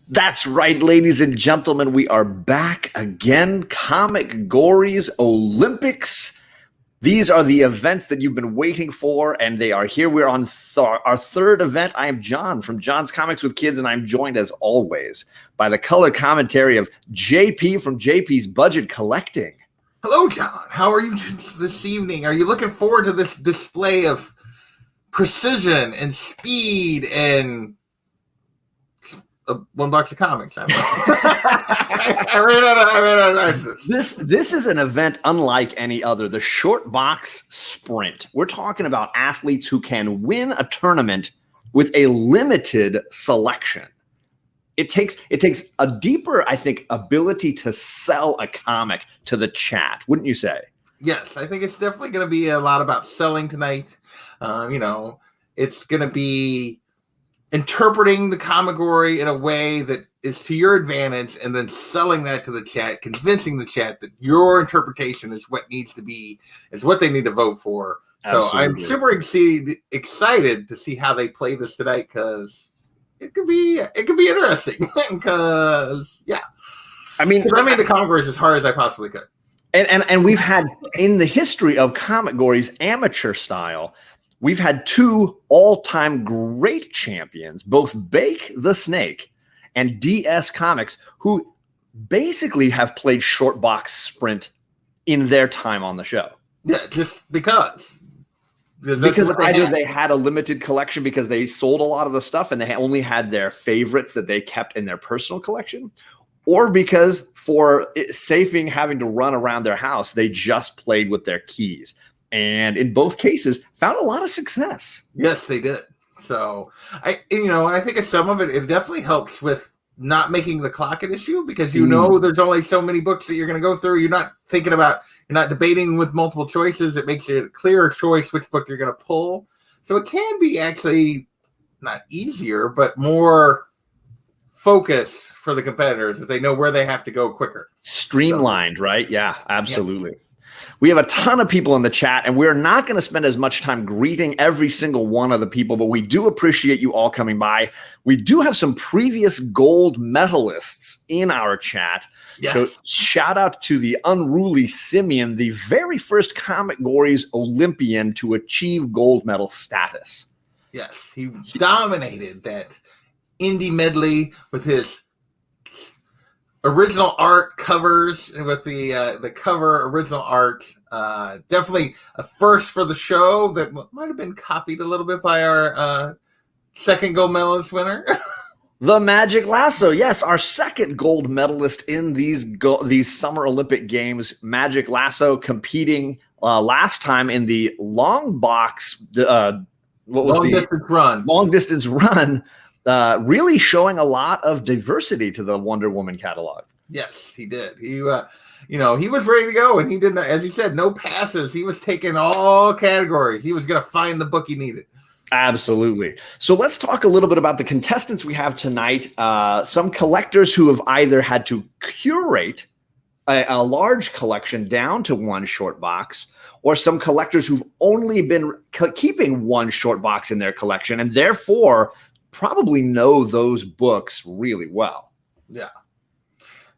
That's right, ladies and gentlemen. We are back again. ComicGories Olympics. These are the events that you've been waiting for, and they are here. We're on our third event. I am John from John's Comics with Kids, and I'm joined, as always, by the color commentary of JP from JP's Budget Collecting. Hello, John. How are you this evening? Are you looking forward to this display of precision and speed and $1 of comics? This is an event unlike any other. The Shortbox Sprint. We're talking about athletes who can win a tournament with a limited selection. It takes a deeper, I think, ability to sell a comic to the chat, wouldn't you say? Yes, I think it's definitely going to be a lot about selling tonight. It's going to be interpreting the ComicGory in a way that is to your advantage, and then selling that to the chat, convincing the chat that your interpretation is what needs to be, is what they need to vote for. Absolutely. So I'm super excited to see how they play this tonight, because it could be interesting. Because I made the ComicGories as hard as I possibly could. And we've had, in the history of ComicGories amateur style, we've had two all-time great champions, both Bake the Snake and DS Comics, who basically have played Shortbox Sprint in their time on the show. Yeah, just because. Because either they had a limited collection because they sold a lot of the stuff and they only had their favorites that they kept in their personal collection, or because for saving having to run around their house, they just played with their keys. And in both cases, found a lot of success. Yes, they did. So I think some of it definitely helps with not making the clock an issue, because there's only so many books that you're going to go through. You're not debating with multiple choices. It makes it a clearer choice which book you're going to pull. So it can be actually not easier, but more focus for the competitors if they know where they have to go quicker. Streamlined, right? Yeah, absolutely. Yeah. We have a ton of people in the chat, and we're not going to spend as much time greeting every single one of the people, but we do appreciate you all coming by. We do have some previous gold medalists in our chat. Yes. So shout out to the Unruly Simeon, the very first ComicGories Olympian to achieve gold medal status. Yes, he dominated that Indie Medley with his original art covers, and with the cover original art. Definitely a first for the show that might have been copied a little bit by our second gold medalist winner. The Magic Lasso. Yes, our second gold medalist in these Summer Olympic Games. Magic Lasso competing last time in the long box. Long distance run. Really showing a lot of diversity to the Wonder Woman catalog. Yes, he did. He was ready to go, and he did not, as you said, no passes. He was taking all categories. He was going to find the book he needed. Absolutely. So let's talk a little bit about the contestants we have tonight. Some collectors who have either had to curate a large collection down to one short box, or some collectors who've only been keeping one short box in their collection, and therefore probably know those books really well. Yeah.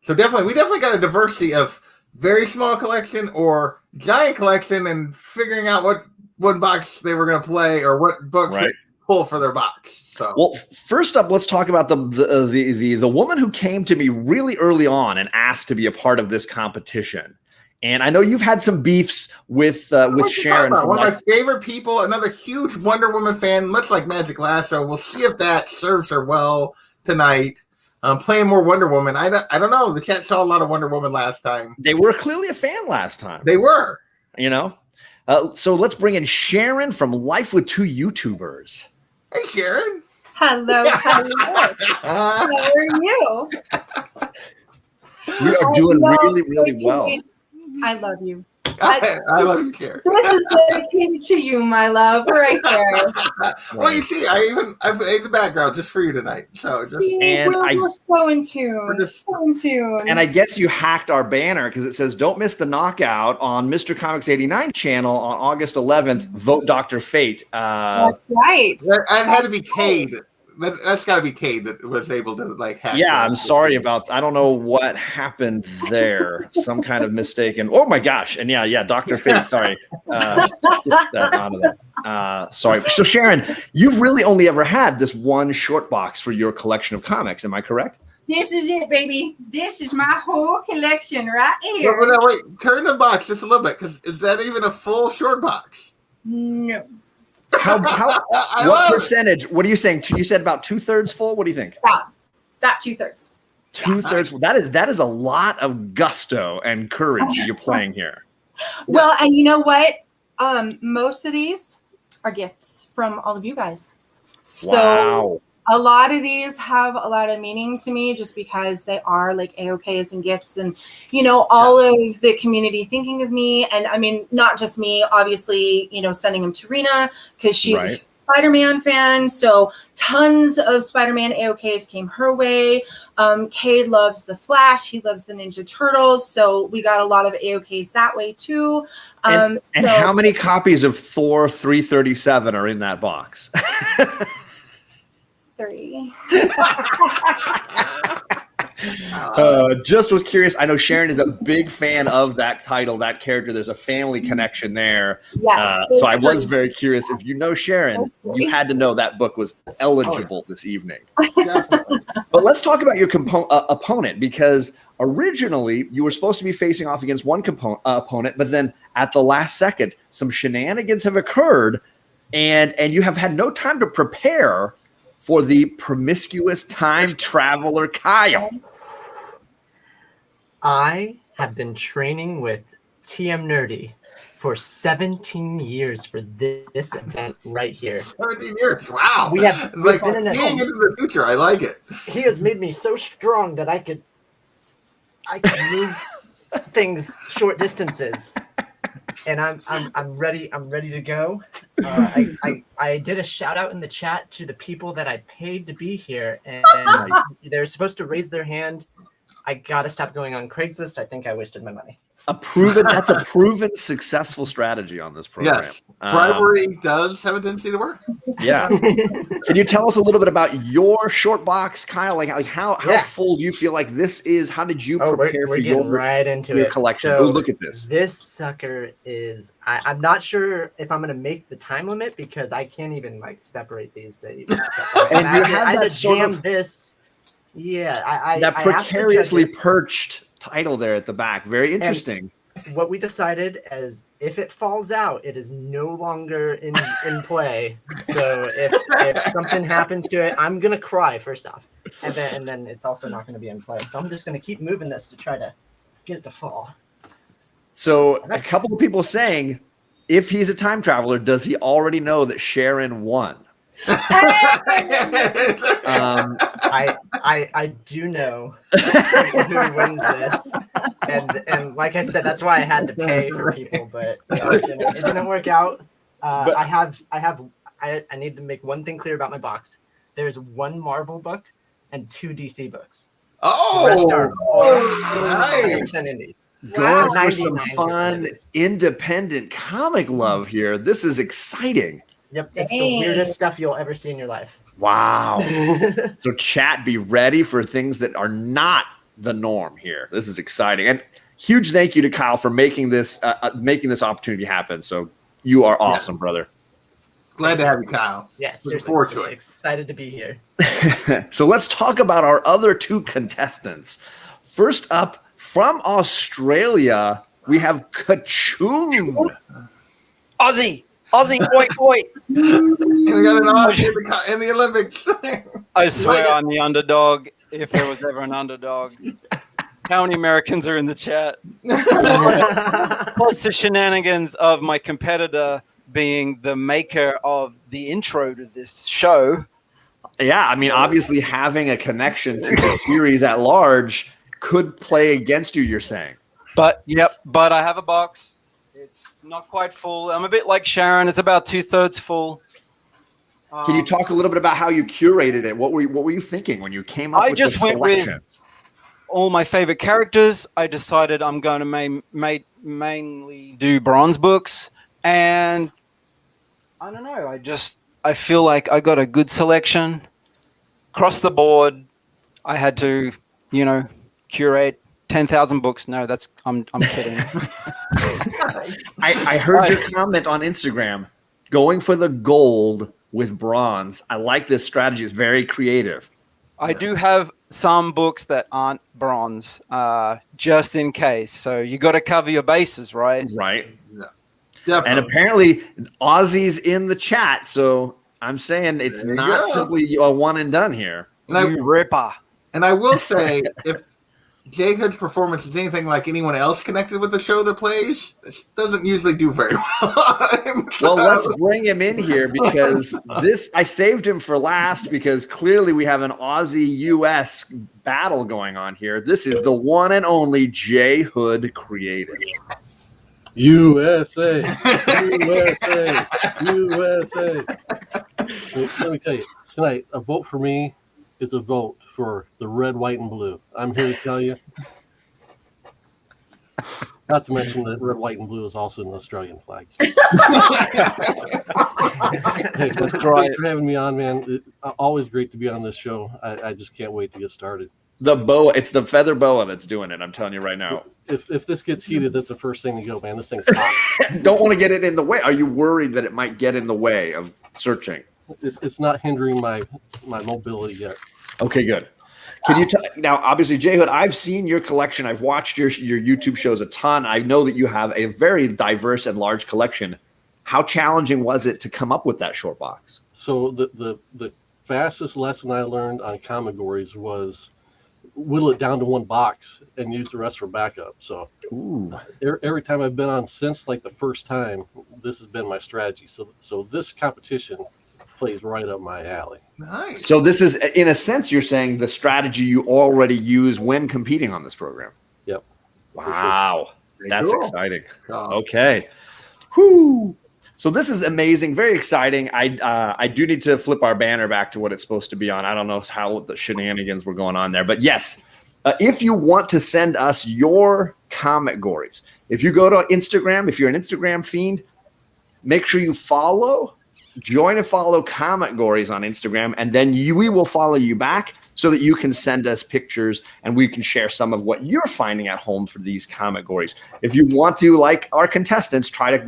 So we definitely got a diversity of very small collection or giant collection, and figuring out what one box they were going to play or what books to pull for their box. So, well, first up, let's talk about the woman who came to me really early on and asked to be a part of this competition. And I know you've had some beefs with Sharon. One of my favorite people, another huge Wonder Woman fan, much like Magic Lasso. We'll see if that serves her well tonight. Playing more Wonder Woman. I don't know. The chat saw a lot of Wonder Woman last time. They were clearly a fan last time. They were. So let's bring in Sharon from Life with Two YouTubers. Hey, Sharon. Hello. How are you? We are doing really, really well. I love you. I love you, Sharon. This is dedicated to you, my love, right there. Well, you see, I made the background just for you tonight. So we're so in tune. So in tune. And I guess you hacked our banner because it says, "Don't miss the knockout on Mr. Comics 89 channel on August 11th. Vote Dr. Fate." That's right. I've had to be paid that's got to be Cade that was able to like hack. Yeah, I'm sorry about. I don't know what happened there. Some kind of mistaken. Oh my gosh! And yeah, Dr. Fate. Sorry, get that out of that. Sorry. So Sharon, you've really only ever had this one short box for your collection of comics. Am I correct? This is it, baby. This is my whole collection right here. No, wait. Turn the box just a little bit, because is that even a full short box? No. How what percentage? What are you saying? You said about 2/3 full. What do you think? About 2/3. 2/3. That is a lot of gusto and courage you're playing here. Well, and you know what? Most of these are gifts from all of you guys. So Wow. a lot of these have a lot of meaning to me just because they are like AOKs and gifts and, all of the community thinking of me. And I mean, not just me, obviously, sending them to Rena because she's a Spider-Man fan. So tons of Spider-Man AOKs came her way. Cade loves the Flash. He loves the Ninja Turtles. So we got a lot of AOKs that way too. And how many copies of Thor 337 are in that box? 3. Just was curious. I know Sharon is a big fan of that title, that character. There's a family connection there. Yes. So I was very curious. If you know Sharon, you had to know that book was eligible this evening. But let's talk about your opponent, because originally you were supposed to be facing off against one opponent, but then at the last second, some shenanigans have occurred, and you have had no time to prepare for the promiscuous time traveler Kyle. I have been training with TM Nerdy for 17 years for this event right here. 17 years, wow. We have like been in seeing into the future. I like it. He has made me so strong that I could move things short distances. And I'm ready. I'm ready to go. I did a shout out in the chat to the people that I paid to be here, and they're supposed to raise their hand. I gotta stop going on Craigslist. I think I wasted my money. That's a proven successful strategy on this program. Yes, bribery does have a tendency to work. Yeah. Can you tell us a little bit about your short box, Kyle? Like how full do you feel like this is? How did you prepare for your right into your it. collection? So oh, look at this. This sucker is. I'm not sure if I'm gonna make the time limit because I can't even separate these to even. And you have that sort jam of this. Yeah, that precariously perched title there at the back. Very interesting. And what we decided is if it falls out, it is no longer in play. So if something happens to it, I'm gonna cry first off, and then it's also not gonna be in play. So I'm just gonna keep moving this to try to get it to fall. So a couple of people saying, if he's a time traveler, does he already know that Sharon won? I do know who wins this, and like I said, that's why I had to pay for people, but it didn't work out. I need to make one thing clear about my box. There's one Marvel book and 2 DC books. Oh, the rest are nice. and indies. Going for some fun, independent comic love here. This is exciting. Yep, it's the weirdest stuff you'll ever see in your life. Wow. So chat, be ready for things that are not the norm here. This is exciting. And huge thank you to Kyle for making this opportunity happen. So you are awesome, brother. Glad to have you, Kyle. Yeah, seriously, forward to it. Excited to be here. So let's talk about our other 2 contestants. First up, from Australia, we have Kachung. Aussie, oi, oi. We got an Aussie in the Olympics. I swear I'm the underdog, if there was ever an underdog. How many Americans are in the chat? Plus the shenanigans of my competitor being the maker of the intro to this show. Yeah, I mean, obviously having a connection to the series at large could play against you, you're saying. But I have a box. It's not quite full. I'm a bit like Sharon. It's about 2/3 full. Can you talk a little bit about how you curated it? What were you thinking when you came up with the selections? All my favorite characters. I decided I'm going to mainly do bronze books, and I don't know. I feel like I got a good selection. across the board, I had to, curate 10,000 books. No, I'm kidding. I heard your comment on Instagram, going for the gold with bronze. I like this strategy. It's very creative. I do have some books that aren't bronze, just in case. So you got to cover your bases, right? Right. Yeah. And apparently Aussie's in the chat. So I'm saying it's not simply a one and done here. You ripper. And I will say, if Jay Hood's performance is anything like anyone else connected with the show that plays, this doesn't usually do very well. Well, let's bring him in here because I saved him for last because clearly we have an Aussie-US battle going on here. This is the one and only Jay Hood created. USA, USA, USA. Let me tell you, tonight, a vote for me is a vote for the red, white, and blue. I'm here to tell you. Not to mention that red, white, and blue is also an Australian flag. Hey, thanks for having me on, man. Always great to be on this show. I just can't wait to get started. The boa, it's the feather boa that's doing it. I'm telling you right now. If this gets heated, that's the first thing to go, man. This thing's hot. Don't want to get it in the way. Are you worried that it might get in the way of searching? It's not hindering my mobility yet. Okay, good. Can you now? Obviously, Jay Hood, I've seen your collection. I've watched your YouTube shows a ton. I know that you have a very diverse and large collection. How challenging was it to come up with that short box? So the fastest lesson I learned on ComicGories was whittle it down to one box and use the rest for backup. So every time I've been on since like the first time, this has been my strategy. So this competition plays right up my alley. Nice. So this is, in a sense, you're saying the strategy you already use when competing on this program. Yep. Wow. Very That's cool. exciting. Oh. Okay. Whoo. So this is amazing, very exciting. I do need to flip our banner back to what it's supposed to be on. I don't know how the shenanigans were going on there, but yes, if you want to send us your ComicGories, if you go to Instagram, if you're an Instagram fiend, make sure you join and follow ComicGories on Instagram, and then we will follow you back so that you can send us pictures and we can share some of what you're finding at home for these ComicGories. If you want to, like our contestants, try to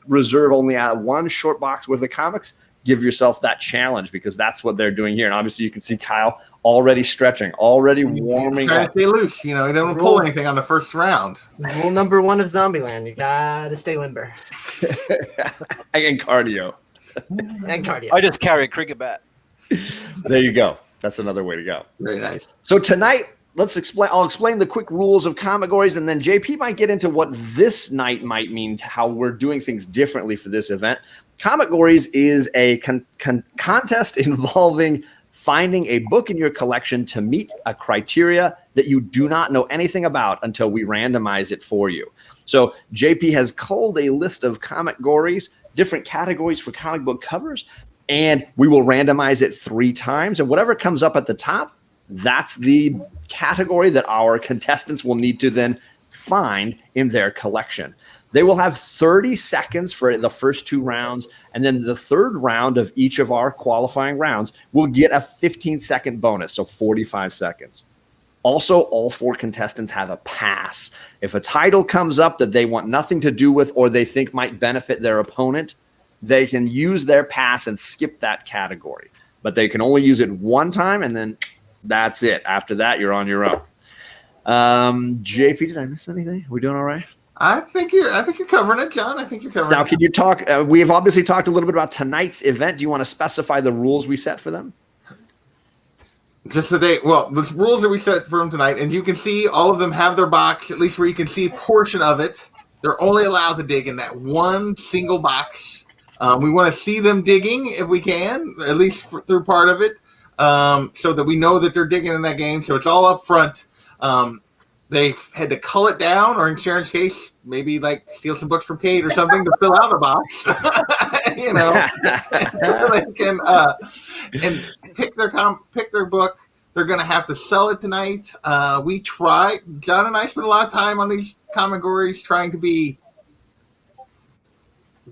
reserve only one short box worth of comics, give yourself that challenge because that's what they're doing here. And obviously you can see Kyle already stretching, already warming Trying up. to stay loose. You don't pull anything on the first round. Rule number 1 of Zombieland: you gotta stay limber And cardio. and cardio. I just carry a cricket bat. There you go. That's another way to go. Very nice. So tonight, I'll explain the quick rules of ComicGories, and then JP might get into what this night might mean to how we're doing things differently for this event. ComicGories is a contest involving finding a book in your collection to meet a criteria that you do not know anything about until we randomize it for you. So JP has culled a list of ComicGories, different categories for comic book covers, and we will randomize it 3 times. And whatever comes up at the top, that's the category that our contestants will need to then find in their collection. They will have 30 seconds for the first 2 rounds, and then the third round of each of our qualifying rounds will get a 15-second bonus, so 45 seconds. Also, all 4 contestants have a pass. If a title comes up that they want nothing to do with or they think might benefit their opponent, they can use their pass and skip that category. But they can only use it 1 time, and then that's it. After that, you're on your own. JP, did I miss anything? Are we doing all right? I think you're covering it, John. I think you're covering Now, it. can you talk? We have obviously talked a little bit about tonight's event. Do you want to specify the rules we set for them? Just the rules that we set for them tonight, and you can see all of them have their box, at least where you can see a portion of it. They're only allowed to dig in that one single box. We want to see them digging if we can, at least through part of it, so that we know that they're digging in that game. So it's all up front. They had to cull it down, or in Sharon's case, maybe like steal some books from Kate or something to fill out a box. So they can and pick their book. They're going to have to sell it tonight. John and I spent a lot of time on these ComicGories trying to be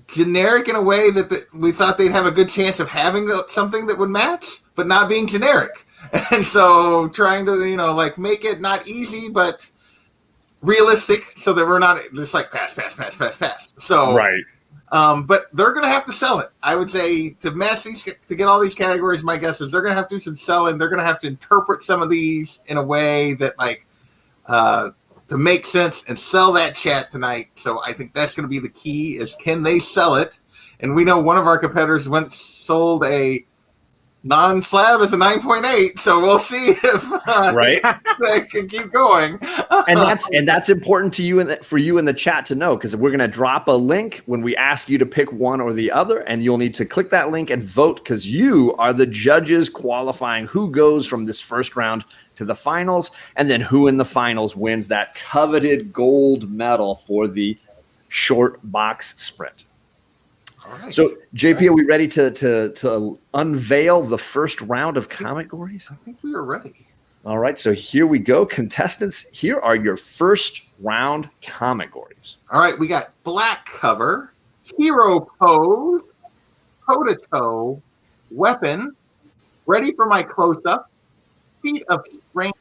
generic in a way that we thought they'd have a good chance of having something that would match, but not being generic. And so trying to, like make it not easy, but realistic so that we're not just like pass. So, Right. But they're going to have to sell it. I would say to match these, to get all these categories, my guess is they're going to have to do some selling. They're going to have to interpret some of these in a way that to make sense and sell that chat tonight. So I think that's going to be the key is can they sell it? And we know one of our competitors sold a non-slab as a 9.8, so we'll see if Right. they can keep going. And that's important to you and for you in the chat to know, because we're going to drop a link when we ask you to pick one or the other, and you'll need to click that link and vote because you are the judges qualifying who goes from this first round to the finals, and then who in the finals wins that coveted gold medal for the Shortbox Sprint. All right. So, JP, are we ready to unveil the first round of ComicGories? I think we are ready. All right, so here we go. Contestants, here are your first round ComicGories. All right, we got black cover, hero pose, toe-to-toe, weapon, ready for my close-up, feet of strength,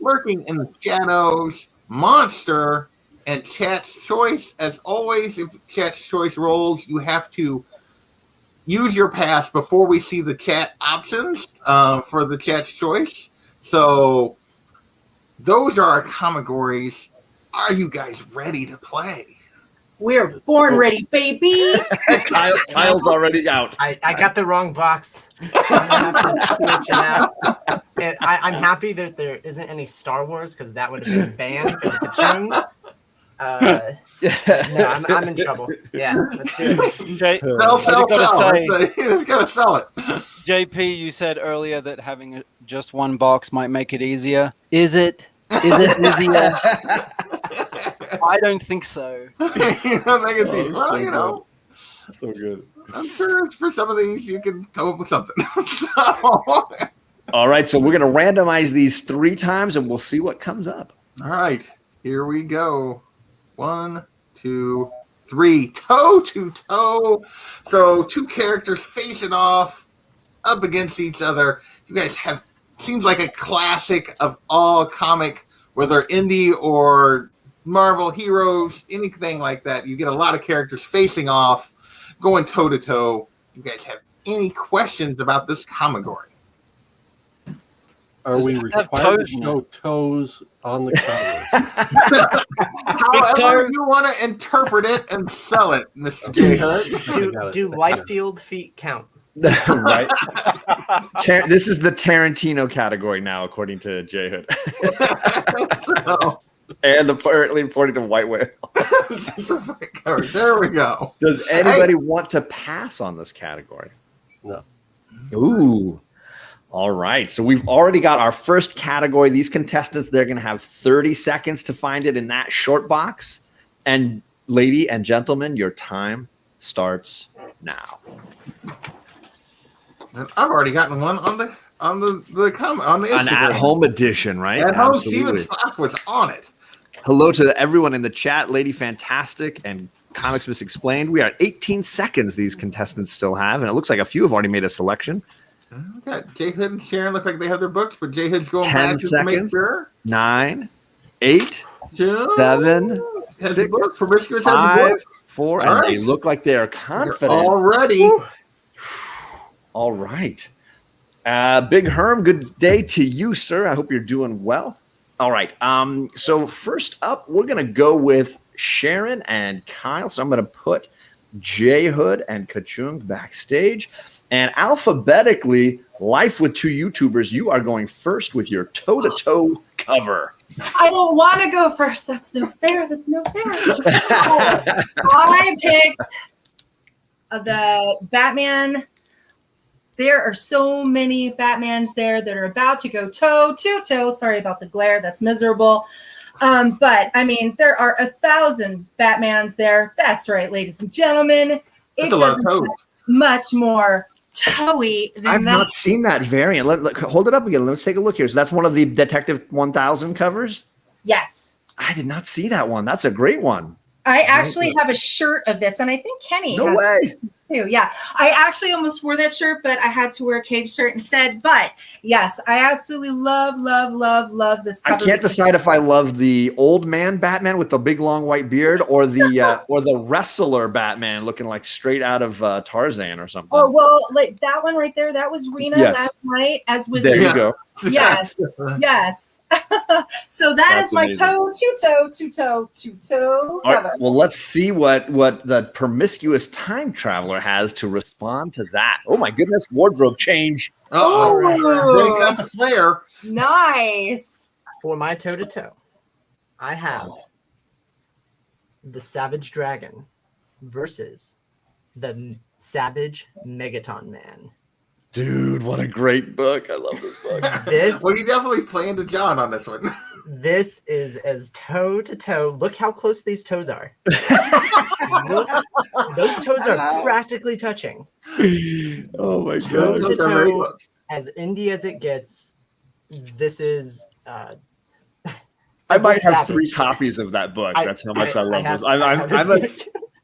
lurking in the shadows, monster, and chat's choice. As always, if chat's choice rolls, you have to use your pass before we see the chat options for the chat's choice. So those are our ComicGories. Are you guys ready to play? We're born ready, baby. Kyle's already out. I got the wrong box. I'm gonna have to switch it out. And I'm happy that there isn't any Star Wars because that would have been banned. No, I'm in trouble. Yeah, let's do it. You just gotta sell it. JP, you said earlier that having just one box might make it easier. Is it? Is it easier? I don't think so. You don't think it's easy? Well, So good. I'm sure for some of these you can come up with something. So, All right, so we're going to randomize these 3 times, and we'll see what comes up. all right, here we go. 1, 2, 3, toe-to-toe. So 2 characters facing off up against each other. You guys have, seems like a classic of all comic, whether indie or Marvel heroes, anything like that. You get a lot of characters facing off, going toe-to-toe. You guys have any questions about this ComicGory? Are Does we it have required toes to now? show toes on the cover? However you want to interpret it and sell it, Mr. J. Hood. Do life-field feet count? Right. This is the Tarantino category now, according to J. Hood. So, And apparently according to White Whale. there we go. Does anybody want to pass on this category? No. Ooh. All right. So we've already got our first category. These contestants, they're going to have 30 seconds to find it in that short box. And lady and gentlemen, your time starts now. And I've already gotten one on the Instagram. An at-home edition, right? At home, Absolutely. Steven Stock was on it. Hello to everyone in the chat. Lady Fantastic and Comics Misexplained. We are at 18 seconds these contestants still have, and it looks like a few have already made a selection. We got J. Hood and Sharon look like they have their books, but J. Hood's going 10 back just to make seconds. sure. 9, 8, Two, 7, has a 6, book. Promiscuous has a 5, book. 4, All and right. they look like they are They're confident. all ready. All right. Big Herm, good day to you, sir. I hope you're doing well. All right. So first up, we're going to go with Sharon and Kyle. So I'm going to put J. Hood and Kachung backstage. And alphabetically, Life with 2 YouTubers, you are going first with your toe-to-toe cover. I don't want to go first. That's no fair. That's no fair. I picked the Batman. There are so many Batmans there that are about to go toe-to-toe. Sorry about the glare. That's miserable. But, I mean, there are 1,000 Batmans there. That's right, ladies and gentlemen. That's a lot of toes. Much more toey than I've that. not seen that variant. Hold it up again. Let's take a look here. So that's one of the Detective 1000 covers? Yes. I did not see that one. That's a great one. I actually have a shirt of this, and I think Kenny No has way. too. Yeah, I actually almost wore that shirt, but I had to wear a Cage shirt instead. But yes, I absolutely love this cover. I can't decide if I love the old man Batman with the big long white beard or the wrestler Batman looking like straight out of Tarzan or something. Oh well, like that one right there. That was Rena last night as was. There you go. Yes, yes. So that's is my amazing. two-toe All cover. right, well, let's see what the promiscuous time traveler has to respond to that. Oh my goodness, wardrobe change. They got the flair. Nice. For my toe-to-toe, I have the Savage Dragon versus the Savage Megaton Man. Dude, what a great book. I love this book. Well, you definitely playing to John on this one. This is as toe-to-toe. Look how close these toes are. Look, those toes are practically touching. Oh my Toe god. to toe, as indie as it gets. This is. I might have Savage. 3 copies of that book. That's how much I love have- this. I have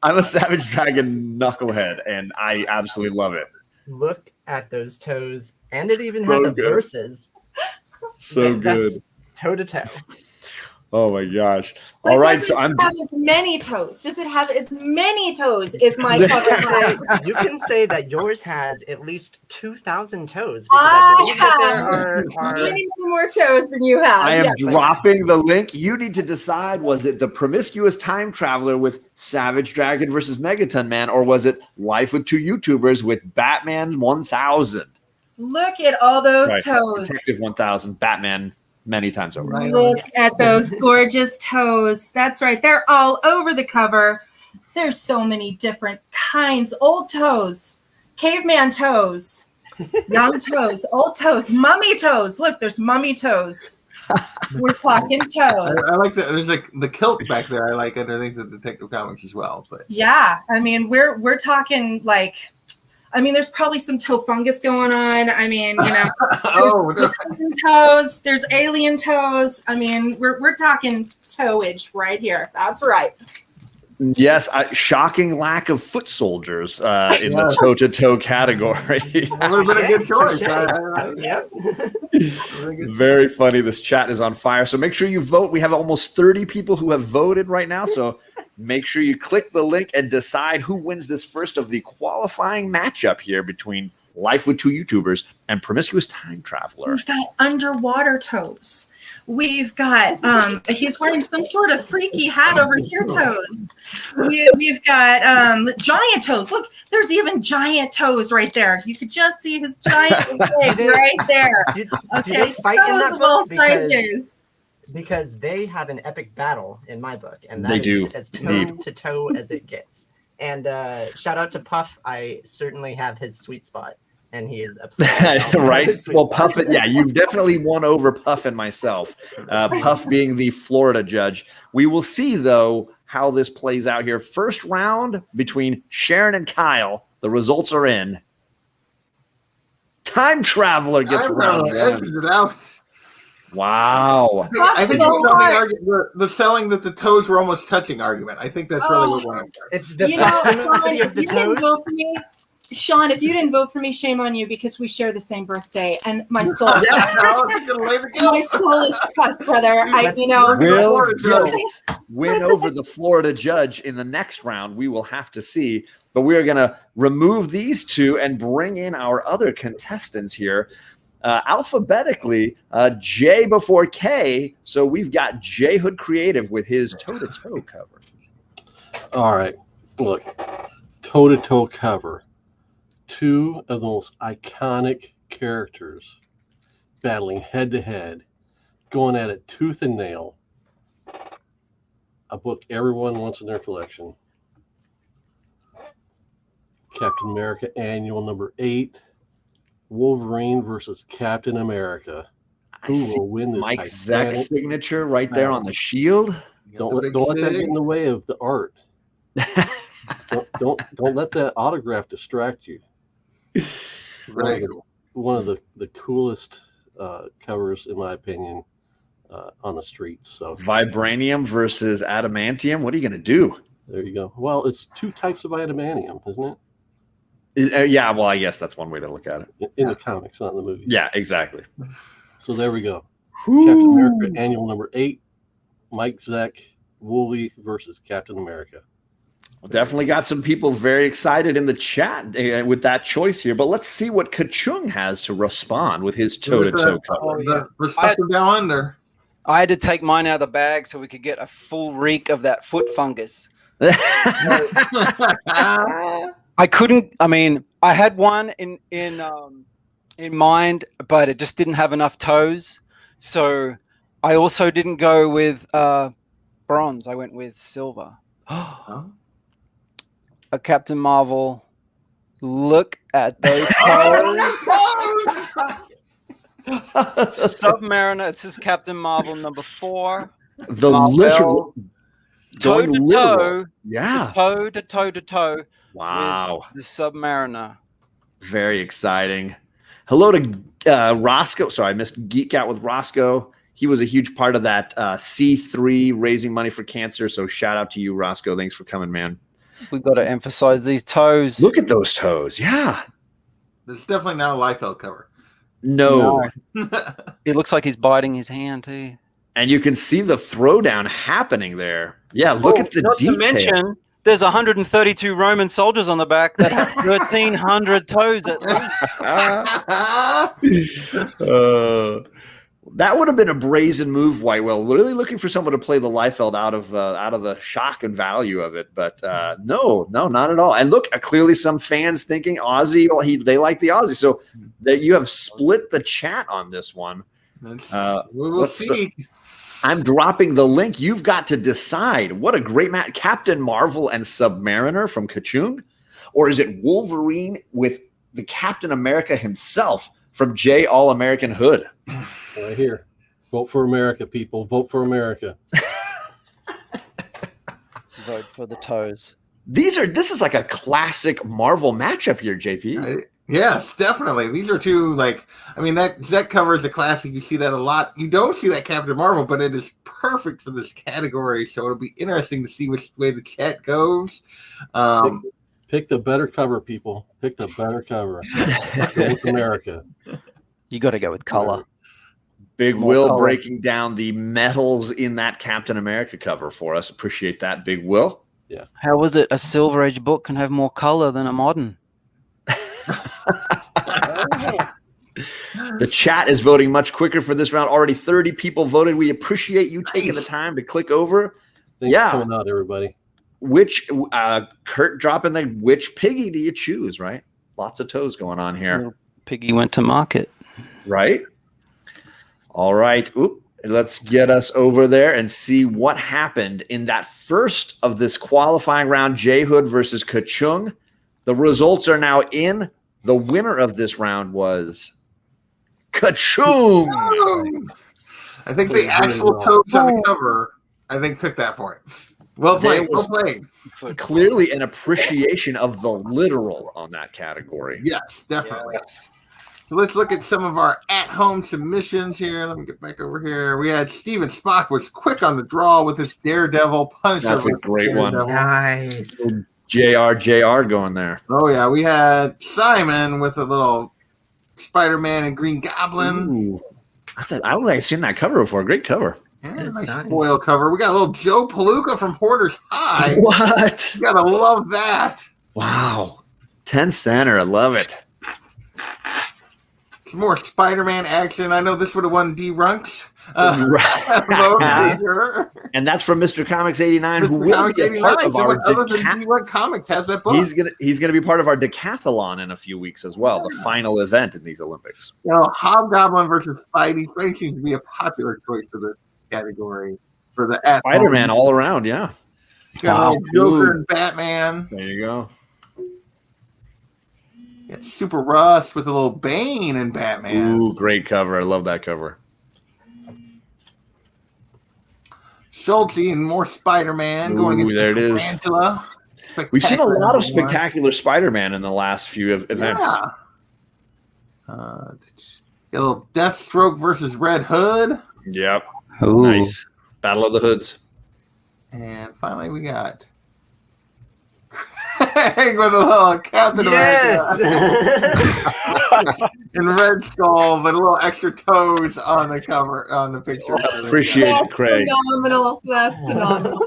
I'm a Savage Dragon knucklehead, and I absolutely love it. Look at those toes, and it even So has a good. versus. So good. Toe to toe. Oh my gosh. But All right, does so it I'm have as many toes? Does it have as many toes? Is my cover. You can say that yours has at least 2,000 toes. Because I believe that there are many more toes than you have. I am Yes. dropping the link. You need to decide, was it the promiscuous time traveler with Savage Dragon versus Megaton Man, or was it Life with 2 YouTubers with Batman 1000? Look at all those Right. toes. Detective 1000, Batman many times over. Right. Look at those gorgeous toes. That's right. They're all over the cover. There's so many different kinds. Old toes, caveman toes, young toes, old toes, mummy toes. Look, there's mummy toes. We're talking toes. I like that. There's like the kilt back there. I like underneath the Detective Comics as well. But Yeah, I mean, we're talking like, I mean, there's probably some toe fungus going on. I mean, you know, oh, no. there's toes, there's alien toes. I mean, we're talking toeage right here. That's right. Yes, shocking lack of foot soldiers in the toe-to-toe category. That would have been a good choice. Yep. Very funny. This chat is on fire. So make sure you vote. We have almost 30 people who have voted right now. So make sure you click the link and decide who wins this first of the qualifying matchup here between Life with 2 YouTubers and Promiscuous Time Traveler. We've got underwater toes. We've got he's wearing some sort of freaky hat over here toes. We've got giant toes. Look, there's even giant toes right there. You could just see his giant leg right there. Do Okay, they fight in toes that of all book? sizes. Because they have an epic battle in my book, and that They is do, as indeed. toe to toe as it gets. And shout out to Puff. I certainly have his sweet spot, and he is upset. Right? Well, Puff, yeah, you've definitely won over Puff and myself. Puff being the Florida judge. We will see, though, how this plays out here. First round between Sharon and Kyle. The results are in. Time Traveler gets rounded edges one. it out. Wow. I think the it's the, heart. the selling that the toes were almost touching argument. I think that's really what we're on. If the You know, Sean, proximity if of the you didn't toes, vote for me, Sean, if you didn't vote for me, shame on you because we share the same birthday, and my soul, my soul is crushed, brother. Win over the Florida judge in the next round. We will have to see. But we are going to remove these two and bring in our other contestants here. Alphabetically, J before K. So we've got J Hood Creative with his toe-to-toe cover. All right, look, toe-to-toe cover. 2 of the most iconic characters battling head-to-head, going at it tooth and nail. A book everyone wants in their collection. Captain America Annual number 8. Wolverine versus Captain America. I Who see will win this Mike titanic Zeck's signature right there on the shield. Don't let that get in the way of the art. don't let that autograph distract you. Right. One of the coolest covers, in my opinion, on the streets. So Vibranium versus Adamantium. What are you going to do? there you go. Well, it's 2 types of adamantium, isn't it? Yeah, well, I guess that's one way to look at it. In the comics, not in the movie. Yeah, exactly. So there we go. Captain America Annual number 8, Mike Zeck, Wooly versus Captain America. Definitely got some people very excited in the chat with that choice here. But let's see what Kachung has to respond with his toe-to-toe cover. Oh, yeah. Perspective down under. I had to take mine out of the bag so we could get a full reek of that foot fungus. I couldn't. I mean, I had one in mind, but it just didn't have enough toes. So I also didn't go with bronze. I went with silver. A Captain Marvel. Look at those toes. Submariner. It says Captain Marvel number 4. The Marvel. literal Toe going to literal. toe. Yeah. Toe to toe to toe. Wow. The Submariner. Very exciting. Hello to Roscoe. Sorry, I missed Geek Out with Roscoe. He was a huge part of that C3 raising money for cancer. So shout out to you, Roscoe. Thanks for coming, man. We've got to emphasize these toes. Look at those toes. Yeah. There's definitely not a Liefeld cover. No. It looks like he's biting his hand too. And you can see the throwdown happening there. Yeah, look at the not detail. to mention, there's 132 Roman soldiers on the back that have 1,300 toes at least. That would have been a brazen move, Whitewell. Really looking for someone to play the Liefeld out of the shock and value of it, but no, not at all. And look, clearly some fans thinking Aussie. They like the Aussie, so that you have split the chat on this one. We'll see. I'm dropping the link. You've got to decide. What a great match. Captain Marvel and Submariner from Kachung? Or is it Wolverine with the Captain America himself from J All-American Hood? Right here. Vote for America, people. Vote for America. Vote for the toes. This is like a classic Marvel matchup here, JP. Yes, definitely. These are two, that cover is a classic. You see that a lot. You don't see that Captain Marvel, but it is perfect for this category. So it'll be interesting to see which way the chat goes. Pick the better cover, people. Pick the better cover. Go with America. You got to go with color. Big More Will color. breaking down the metals in that Captain America cover for us. Appreciate that, Big Will. Yeah. How was it? A Silver Age book can have more color than a modern. The chat is voting much quicker for this round. Already 30 people voted. We appreciate you taking the time to click over. Thanks Yeah. for coming out, everybody. Which Kurt dropping the which piggy do you choose, right? Lots of toes going on here. Little piggy went to market. Right? All right. Oop. Let's get us over there and see what happened in that first of this qualifying round, J Hood versus Kachung. The results are now in. The winner of this round was Kachung. I think the actual toes on the cover, took that for it. Well played. Well played. Clearly an appreciation of the literal on that category. Yes, definitely. So let's look at some of our at-home submissions here. Let me get back over here. We had Steven Spock was quick on the draw with his Daredevil Punisher. That's a great one. Nice. JR going there. Oh, yeah. We had Simon with a little Spider-Man and Green Goblin. Ooh. I don't think I've seen that cover before. Great cover. Yeah, That's nice nice. foil cover. We got a little Joe Palooka from Hoarders High. What? You gotta love that. Wow. 10 center. I love it. Some more Spider-Man action. I know this would have won D Runks. Right. And that's from Mr. Comics 89, who will be a part of our Comics has that book. He's gonna be part of our decathlon in a few weeks as well, the final event in these Olympics. You know, Hobgoblin versus Spidey. Spidey seems to be a popular choice for this category. For the Spider-Man all around, yeah. Joker and Batman. There you go. Yeah, Super Russ with a little Bane and Batman. Ooh, great cover. I love that cover. Schulte and more Spider-Man going into there it is. Tarantula. We've seen a lot of spectacular Spider-Man in the last few events. Yeah. A little Deathstroke versus Red Hood. Yep. Ooh. Nice. Battle of the Hoods. And finally we got with a little Captain Yes. America in Red Skull, but a little extra toes on the cover, on the picture. Appreciate it, That's Craig. phenomenal. That's phenomenal.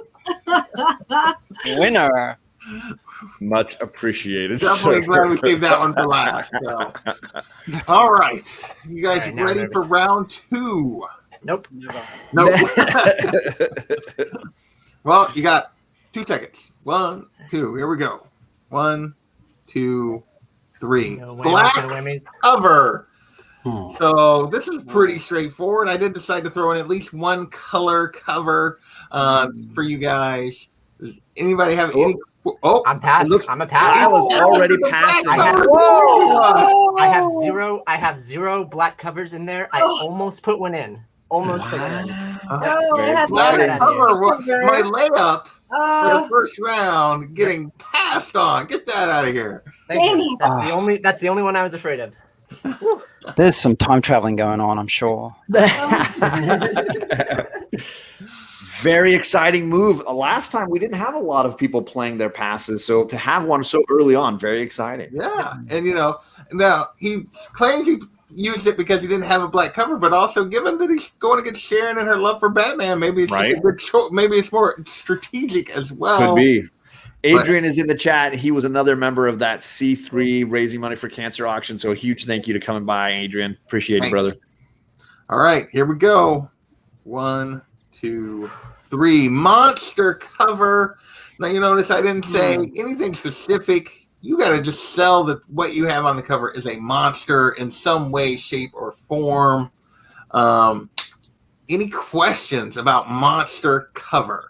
Winner. Much apprecited. Definitely sir. glad we saved that one for last. So. All right. You guys All right, now I'm ready for nervous. round 2? Nope. Nope. Well, you got 2 seconds. 1, 2. Here we go. 1, 2, 3. No whammies, Black no whammies. cover. Hmm. So this is pretty straightforward. I did decide to throw in at least one color cover for you guys. Does anybody have any? Oh, I'm pass. It looks- I'm a Kyle pass. is already passing. I have- Whoa. I have zero. I have 0 black covers in there. I almost put one in. Almost put one in. Oh, it has Black Get black out of here. cover. My layup for the Oh, first round getting passed on. Get that out of here. Thank Dang you. it. That's the only one I was afraid of. There's some time traveling going on, I'm sure. Very exciting move. Last time we didn't have a lot of people playing their passes, so to have one so early on, very exciting. Yeah, and now he claims he used it because he didn't have a black cover, but also given that he's going against Sharon and her love for Batman, maybe it's just a good choice. Maybe it's more strategic as well. Could be. Adrian is in the chat. He was another member of that C3 Raising Money for Cancer auction. So a huge thank you to coming by, Adrian. Appreciate it, Thanks. brother. All right, here we go. 1, 2, 3. Monster cover. Now you notice I didn't say anything specific. You got to just sell that what you have on the cover is a monster in some way, shape, or form. Any questions about monster cover?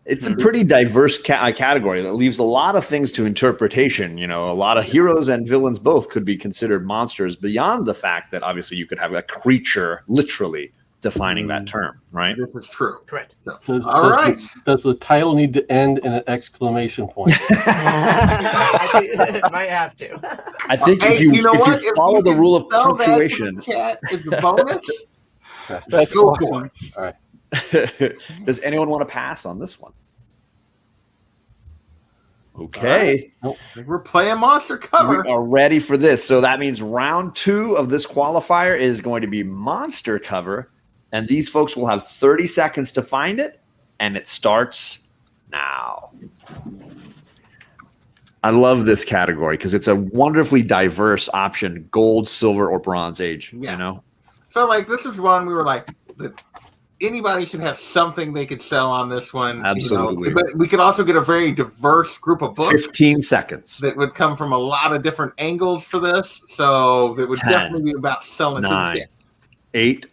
It's a pretty diverse category that leaves a lot of things to interpretation. You know, a lot of heroes and villains both could be considered monsters beyond the fact that obviously you could have a creature literally defining that term, right? This is true. Correct. So, all right. Does the title need to end in an exclamation point? I think it might have to. I think Hey, if you know what? follow the can rule of sell that in punctuation, the chat as a bonus. That's Go awesome. for it. does anyone want to pass on this one? Okay. We're playing monster cover. We are ready for this. So that means round 2 of this qualifier is going to be monster cover. And these folks will have 30 seconds to find it. And it starts now. I love this category because it's a wonderfully diverse option. Gold, silver, or bronze age. Yeah. You know? So like this is one we were like that anybody should have something they could sell on this one. Absolutely. But we could also get a very diverse group of books 15 seconds. that would come from a lot of different angles for this. So it would 10, definitely be about selling 9, to 8,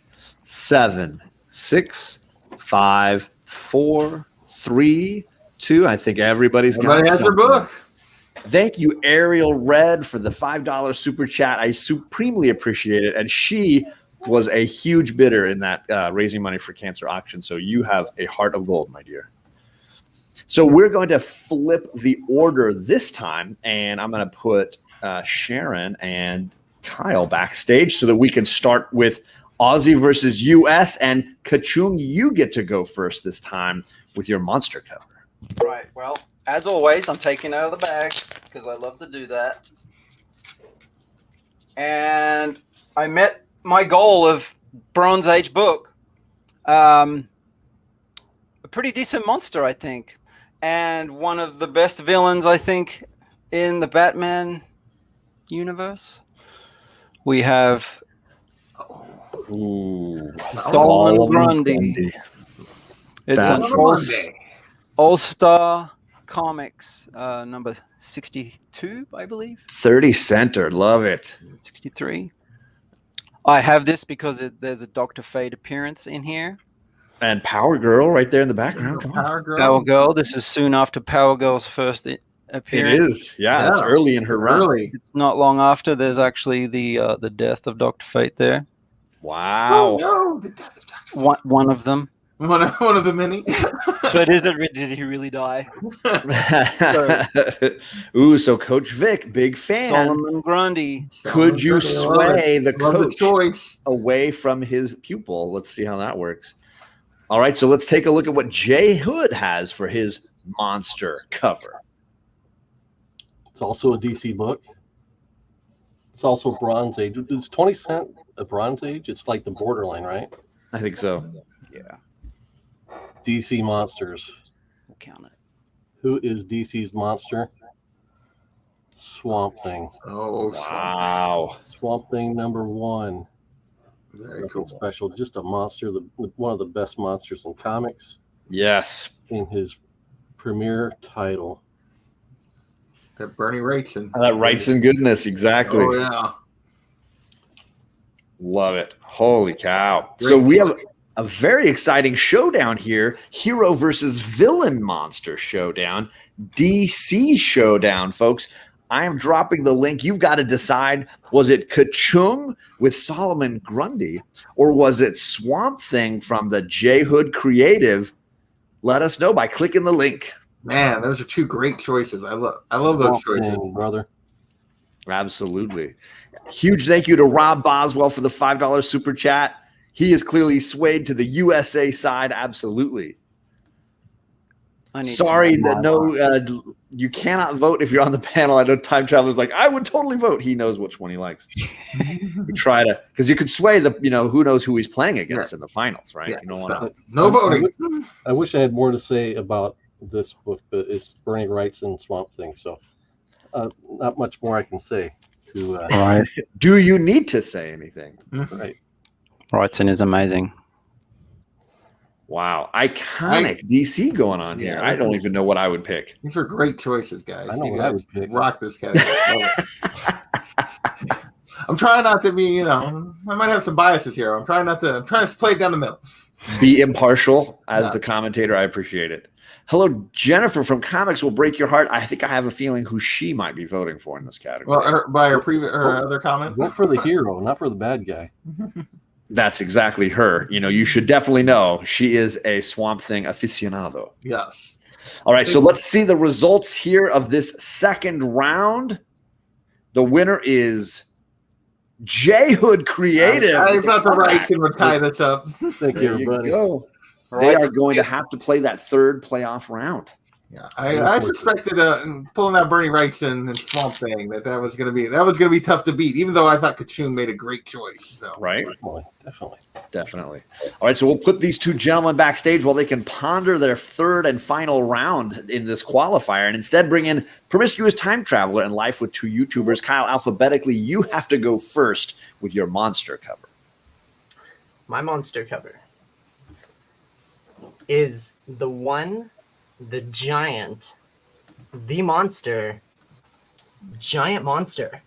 7, 6, 5, 4, 3, 2. I think everybody's got Everybody has their something. book. Thank you, Ariel Red, for the $5 super chat. I supremely appreciate it. And she was a huge bidder in that Raising Money for Cancer auction. So you have a heart of gold, my dear. So we're going to flip the order this time. And I'm going to put Sharon and Kyle backstage so that we can start with Aussie versus US. And Kachung, you get to go first this time with your monster cover. Right. Well, as always, I'm taking it out of the bag because I love to do that. And I met my goal of Bronze Age book. A pretty decent monster, I think. And one of the best villains, I think, in the Batman universe. We have Solomon Grundy. It's an That's All-Star Comics, number 62, I believe. 30 center. Love it. 63. I have this because there's a Dr. Fate appearance in here. And Power Girl right there in the background. Come on. Power Girl. Power Girl. This is soon after Power Girl's first It appearance. is. Yeah, it's Yeah. early in her run. Really? It's not long after. There's actually the death of Dr. Fate there. Wow. Oh, no. The death of Dr. One of them. One of the many. But did he really die? Ooh, so Coach Vic, big fan. Solomon Grundy. Could you Love sway the Love the coach choice. away from his pupil? Let's see how that works. All right, so let's take a look at what Jay Hood has for his monster cover. It's also a DC book. It's also Bronze Age. Is 20 Cent a Bronze Age? It's like the borderline, right? I think so. Yeah, DC Monsters. we'll count it. Who is DC's monster? Swamp Thing. Oh, Wow. Swamp Thing #1. very Nothing cool. special. Just a monster. One of the best monsters in comics. Yes. In his premiere title. That Bernie Wrightson. That rights and goodness. Exactly. Oh yeah. Love it. Holy cow. Great So we have choice. a very exciting showdown here. Hero versus villain monster showdown. DC showdown, folks. I am dropping the link. You've got to decide, was it Ka-Chung with Solomon Grundy, or was it Swamp Thing from the J Hood Creative? Let us know by clicking the link. Man, those are two great choices. I love those Swamp choices. Thing, brother. Absolutely. Huge thank you to Rob Boswell for the $5 super chat. He is clearly swayed to the USA side. Absolutely. I need Sorry some that you cannot vote if you're on the panel. I know Time Traveler's like, I would totally vote. He knows which one he likes. We try to, because you could sway the, who knows who he's playing against in the finals, right? Yeah, You don't want to. no voting. I wish I had more to say about this book, but it's Bernie Wrightson Swamp Thing, so not much more I can say. Right. Do you need to say anything? Right. Wrightson is amazing. Wow. Iconic DC going on here. Yeah. I don't even know what I would pick. These are great choices, guys. I know You what I guys would pick. rock this category. I'm trying not to be, I might have some biases here. I'm trying to play it down the middle. Be impartial as Yeah. the commentator. I appreciate it. Hello, Jennifer from Comics Will Break Your Heart. I think I have a feeling who she might be voting for in this category. Well, by her other comment. Vote for the hero, not for the bad guy. That's exactly her. You should definitely know she is a Swamp Thing aficionado. Yes. All right, so let's see the results here of this second round. The winner is J Hood Creative. I thought the Wrightson would tie this up. Thank There you, you everybody. go. They are going to have to play that third playoff round. Yeah, I suspected pulling out Bernie Wrightson and Swamp Thing that was going to be tough to beat. Even though I thought Ka-Chung made a great choice. So. Right? Definitely. All right, so we'll put these two gentlemen backstage while they can ponder their third and final round in this qualifier, and instead bring in Promiscuous Time Traveler and Life with Two YouTubers. Kyle, alphabetically, you have to go first with your monster cover. My monster cover is the one, the giant, the monster, Giant Monster.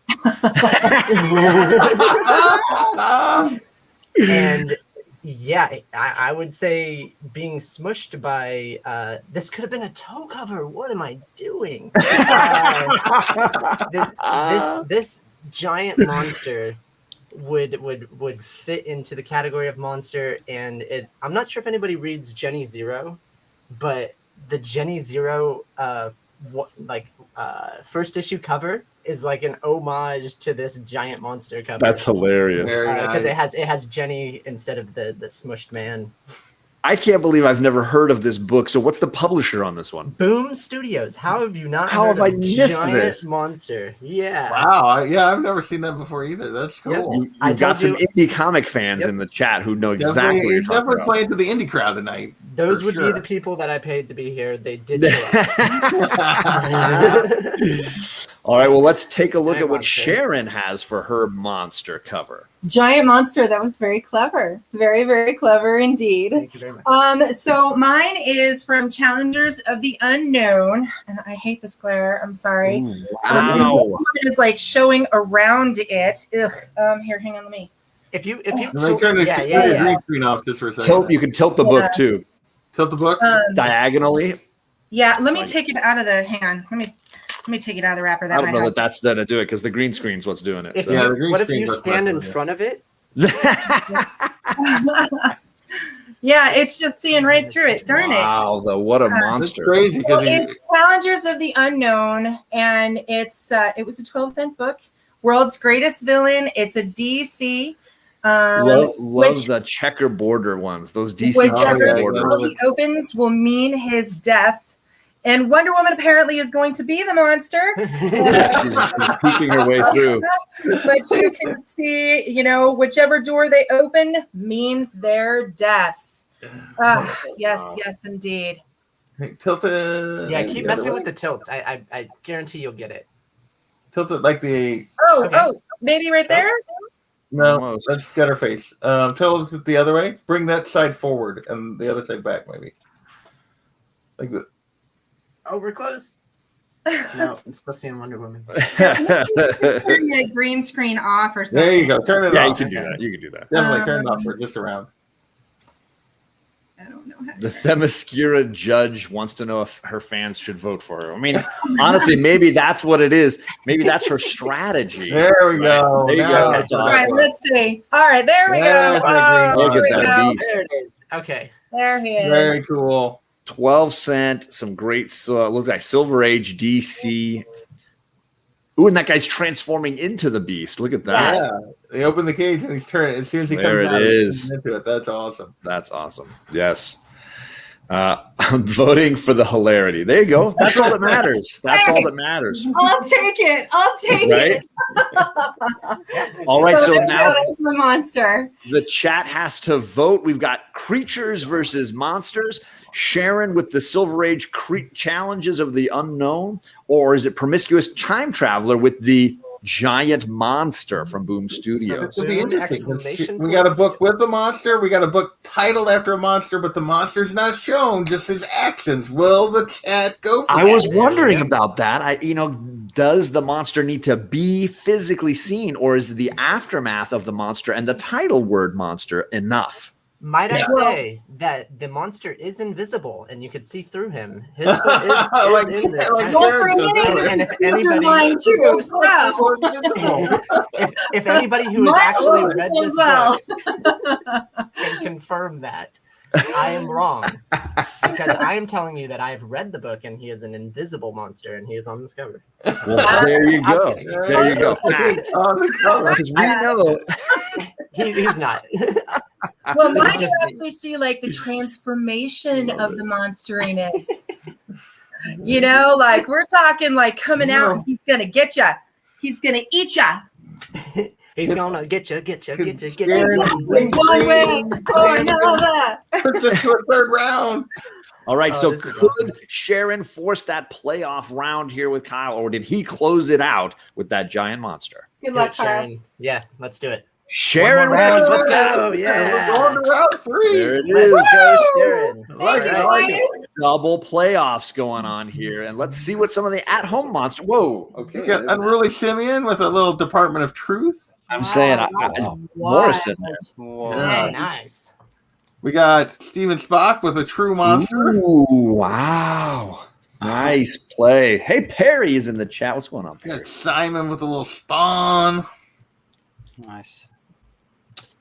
And yeah, I would say being smushed by this could have been a toe cover. What am I doing? This giant monster would fit into the category of monster, and I'm not sure if anybody reads Jenny Zero, but the Jenny Zero first issue cover is like an homage to this giant monster cover. That's hilarious. Because it has Jenny instead of the smushed man. I can't believe I've never heard of this book. So what's the publisher on this one? Boom Studios. How have you not? How heard have I of missed Giant this? Monster? Yeah. Wow. I've never seen that before either. That's cool. Yep. You've got some indie comic fans in the chat who know exactly what you're talking definitely about. playing to the indie crowd tonight. Those would sure. be the people that I paid to be here. They did show up. All right, well, let's take a look Giant at what monster. Sharon has for her monster cover. Giant Monster. That was very clever. Very, very clever indeed. Thank you very much. So mine is from Challengers of the Unknown, and I hate this glare. I'm sorry. Wow. It's like showing around it. Ugh. Here, hang on, let me. If you Let me turn the green screen off just for a second. You can tilt the book too, Tilt the book. diagonally. Yeah, let me take it out of the. Hang on. Let me take it out of the wrapper. I don't know that that's going to do it because the green screen's what's doing it. If so. Yeah, the green what if screen you goes stand in backwards, yeah. front of it? Yeah, it's just seeing right through it. Darn it. Wow, what a That's monster. crazy Well, because it's Challengers of the Unknown, and it was a 12-cent book. World's Greatest Villain. It's a DC. Love which- the checker border ones. Those DC Whichever checker yeah, border. spell he opens will mean his death. And Wonder Woman apparently is going to be the monster. Yeah, she's peeking her way through. But you can see, whichever door they open means their death. Yes, indeed. Hey, tilt it. Yeah, keep messing with the tilts. I guarantee you'll get it. Tilt it like the. Oh, maybe right there? No, Almost. that's got her face. Tilt it the other way. Bring that side forward and the other side back, maybe. Like the. Oh, we're close. No, I'm still seeing Wonder Woman. Turn the green screen off or something. There you go. Turn it Yeah, off. you can do that. You can do that. Definitely turn it off for just around. I don't know how to The Themyscira judge wants to know if her fans should vote for her. I mean, honestly, maybe that's what it is. Maybe that's her strategy. There we go. There you Now go. that's That's All right, awesome. let's see. All right, there we There's go. the green Oh, Look there at we that go. beast. There it is. Okay. There he is. Very cool. 12 cent, some great, look like Silver Age DC. Ooh, and that guy's transforming into the beast. Look at that. Yes. Yeah. They open the cage and he's turning. As soon as he There comes it out, is. he's into it. That's awesome. That's awesome. Yes. I'm voting for the hilarity. There you go. That's all that matters. That's all that matters. I'll take it. I'll take Right? it. All right. So there we now go. There's my monster. the chat has to vote. We've got creatures versus monsters. Sharon with the Silver Age challenges of the unknown, or is it promiscuous time traveler with the giant monster from Boom Studios? This will be Boom, interesting. exclamation We got a points. book with the monster. We got a book titled after a monster, but the monster's not shown, just his actions. Will the chat go for I that? was wondering about that. Does the monster need to be physically seen, or is the aftermath of the monster and the title word monster enough? Might I Yeah. say that the monster is invisible and you could see through him? His foot is Like- in this. like Don't Jared forget does. it. And if You're anybody- lying too. So. if anybody who has My actually Lord, read as this well. book can confirm that, I am wrong. Because I am telling you that I have read the book and he is an invisible monster and he is on this cover. Well, there you go. Okay. There you go. Facts. On the cover. Because we know. He's not. Well, This is mine just you me. actually see like the transformation of the monsteriness. Like we're talking like coming out and he's gonna get you. He's gonna eat you. He's gonna get you. One way or another. Puts it to a third round. All right. Oh, So this is could awesome. Sharon force that playoff round here with Kyle, or did he close it out with that giant monster? Good luck, Kyle. Sharon. Yeah, let's do it. Sharon, One more round. with the- Let's go. We're Yeah. going to round 3. There it Let's is. go, Sharon. Like it, All like right. it. Double playoffs going on here, and let's see what some of the at-home monster. Whoa. Okay. We got Unruly Simeon with a little Department of Truth. I'm saying Morrison there. Whoa. Yeah. Oh, nice. We got Steven Spock with a True Monster. Ooh, wow. Nice play. Hey, Perry is in the chat. What's going on, We Perry? got Simon with a little Spawn. Nice.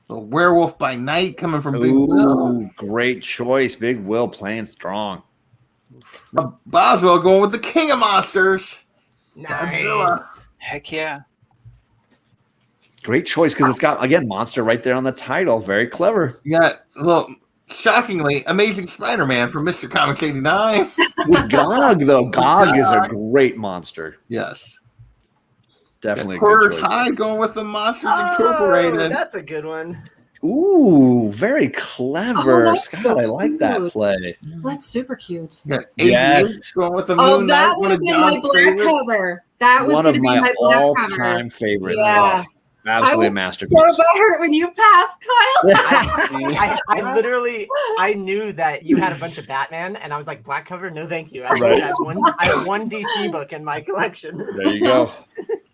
A Werewolf by Night coming from Big Will. Ooh, great choice. Big Will playing strong. Boswell going with the King of Monsters. Nice. Heck yeah. Great choice because it's got, again, monster right there on the title. Very clever. You got, well, shockingly, Amazing Spider-Man from Mr. Comics 89. With Gog, though. Gog is a great monster. Yes. Definitely a Quarter good choice. Tide going with the Monsters Oh, Incorporated. that's a good one. Ooh, very clever. Oh, that's Scott, so I like that cute. play. That's super cute. You got Yes. 88 going with the Moon Oh, Knight, that would one have of been my John's black favorites. cover. That was One going of to be my my black cover. all-time favorites. Yeah. Oh, absolutely I was a masterpiece. so butthurt when you passed, Kyle. I knew that you had a bunch of Batman, and I was like, black cover? No, thank you. Right. I have one DC book in my collection. There you go.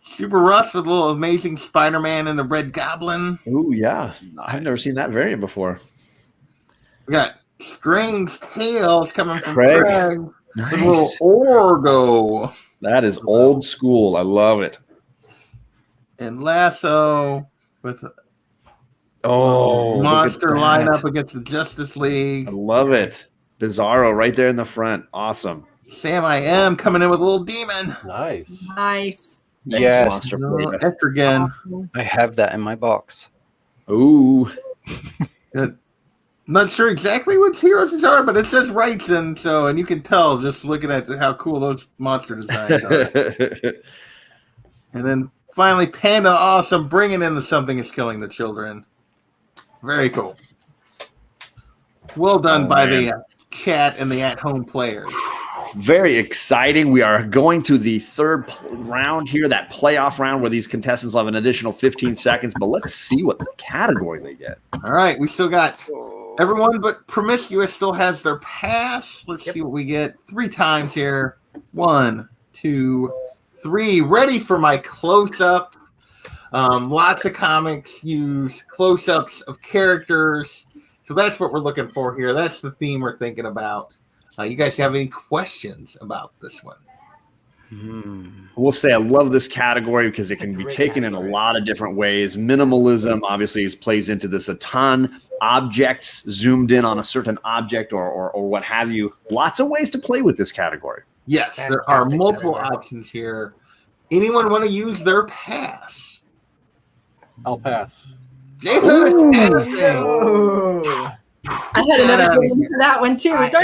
Super Rush with a little Amazing Spider-Man and the Red Goblin. Ooh, yeah. I've never seen that variant before. We got Strange Tales coming from Craig. Craig. With a Nice. little Orgo. That is old school. I love it. And Lasso with Oh, look at monster that. lineup against the Justice League. I love it. Bizarro right there in the front. Awesome. Sam I Am coming in with a little demon. Nice. Nice. Thank you, Yes. Monster Florida. Etrigan. I have that in my box. Ooh. Got not sure exactly which heroes these are, but it says Wrightson, and you can tell just looking at how cool those monster designs are. And then finally, Panda Awesome, bringing in the Something is Killing the Children. Very cool. Well done by the chat and the at-home players. Very exciting. We are going to the third round here, that playoff round where these contestants will have an additional 15 seconds. But let's see what the category they get. All right, we still got everyone but Promiscuous still has their pass. Let's see what we get. 3 times here. 1, 2, 3. Ready for my close-up. Lots of comics use close-ups of characters. So that's what we're looking for here. That's the theme we're thinking about. You guys have any questions about this one? I will say I love this category because it can be taken in a lot of different ways. Minimalism obviously plays into this a ton. Objects zoomed in on a certain object or what have you. Lots of ways to play with this category. Yes, there are multiple options here. Anyone want to use their pass? I'll pass. I had another good one for that one too. That's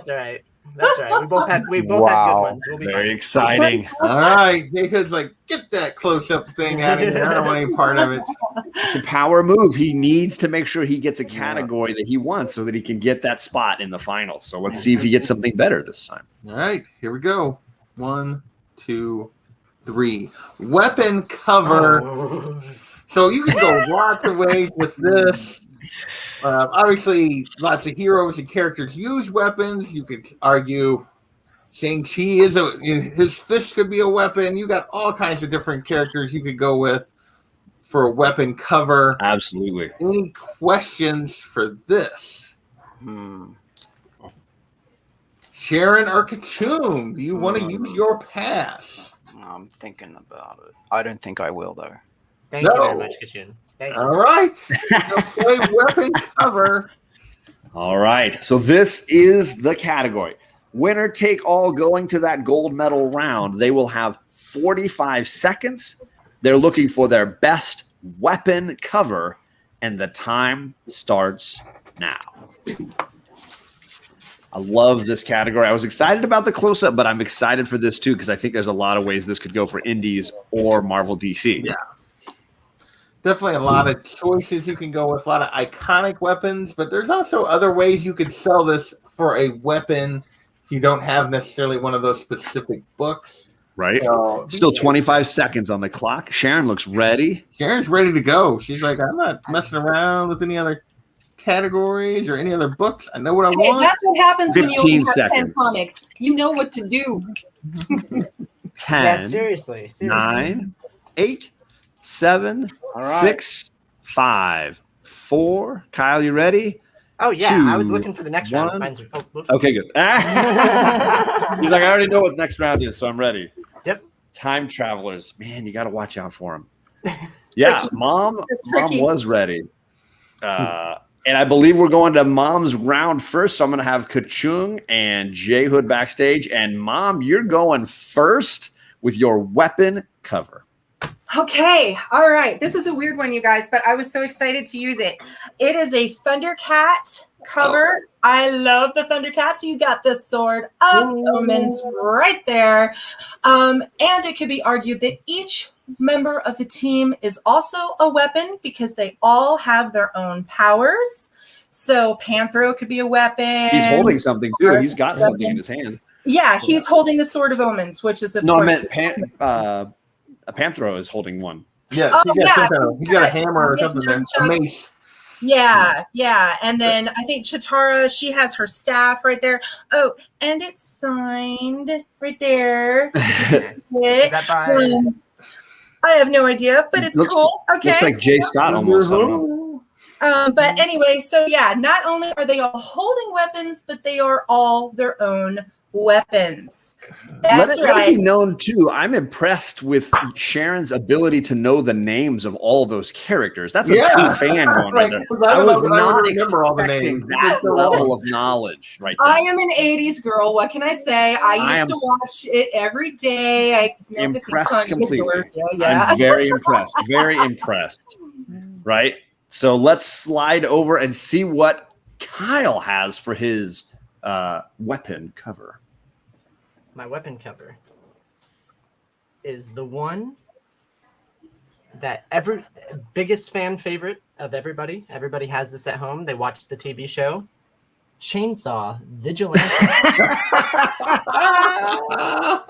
all right. That's all right. We both had good ones. We'll be very exciting. All right, Jacob's like, get that close-up thing out of here. I don't want any part of it. It's a power move. He needs to make sure he gets a category that he wants so that he can get that spot in the finals. So let's see if he gets something better this time. All right, here we go. 1, 2, 3. Weapon cover. So you can go lots of ways with this. Obviously, lots of heroes and characters use weapons. You could argue Shang-Chi his fist could be a weapon. You got all kinds of different characters you could go with for a weapon cover. Absolutely. Any questions for this? Sharon or Kachum, do you want to use your pass? I'm thinking about it. I don't think I will, though. Thank you very much, Kachun. Thank you. All right. Play weapon cover. All right. So this is the category. Winner take all going to that gold medal round. They will have 45 seconds. They're looking for their best weapon cover, and the time starts now. I love this category. I was excited about the close-up, but I'm excited for this too because I think there's a lot of ways this could go for Indies or Marvel DC. Yeah. Definitely a lot of choices you can go with, a lot of iconic weapons, but there's also other ways you could sell this for a weapon if you don't have necessarily one of those specific books. Right. Still 25 seconds on the clock. Sharon looks ready. Sharon's ready to go. She's like, I'm not messing around with any other categories or any other books. I know what I want. That's what happens when you only have 10 seconds. comics. You know what to do. 10, Yeah, seriously. 9, 8, 7, 6, 5, 4. Kyle, you ready? Oh, yeah. 2, I was looking for the next round. Whoops. Okay, good. He's like, I already know what the next round is, so I'm ready. Yep. Time travelers. Man, you got to watch out for them. Yeah, Mom was ready. And I believe we're going to Mom's round first. So I'm going to have Kachung and J Hood backstage. And Mom, you're going first with your weapon cover. Okay. All right. This is a weird one, you guys, but I was so excited to use it. It is a Thundercat cover. Oh. I love the Thundercat. So you got the Sword of Omens right there. And it could be argued that each member of the team is also a weapon because they all have their own powers. So Panthro could be a weapon. He's holding something too. He's got something in his hand. Yeah, he's holding the Sword of Omens, which is I meant Panthro is holding one. Yeah, he's got a hammer or something there. A mace. Yeah. And then I think Chitara, she has her staff right there. Oh, and it's signed right there. I have no idea, but it's cool. Okay. Looks like Jay Scott almost. I don't know. But anyway, so yeah, not only are they all holding weapons, but they are all their own weapons. That's right. Let it be known too. I'm impressed with Sharon's ability to know the names of all those characters. That's a true fan going right there. I was not expecting that level of knowledge right there. I am an 80s girl. What can I say? I used to watch it every day. I impressed completely. Yeah. I'm very impressed. Very impressed. Right? So let's slide over and see what Kyle has for his weapon cover. My weapon cover is the one that biggest fan favorite of everybody. Everybody has this at home. They watch the TV show. Chainsaw Vigilante.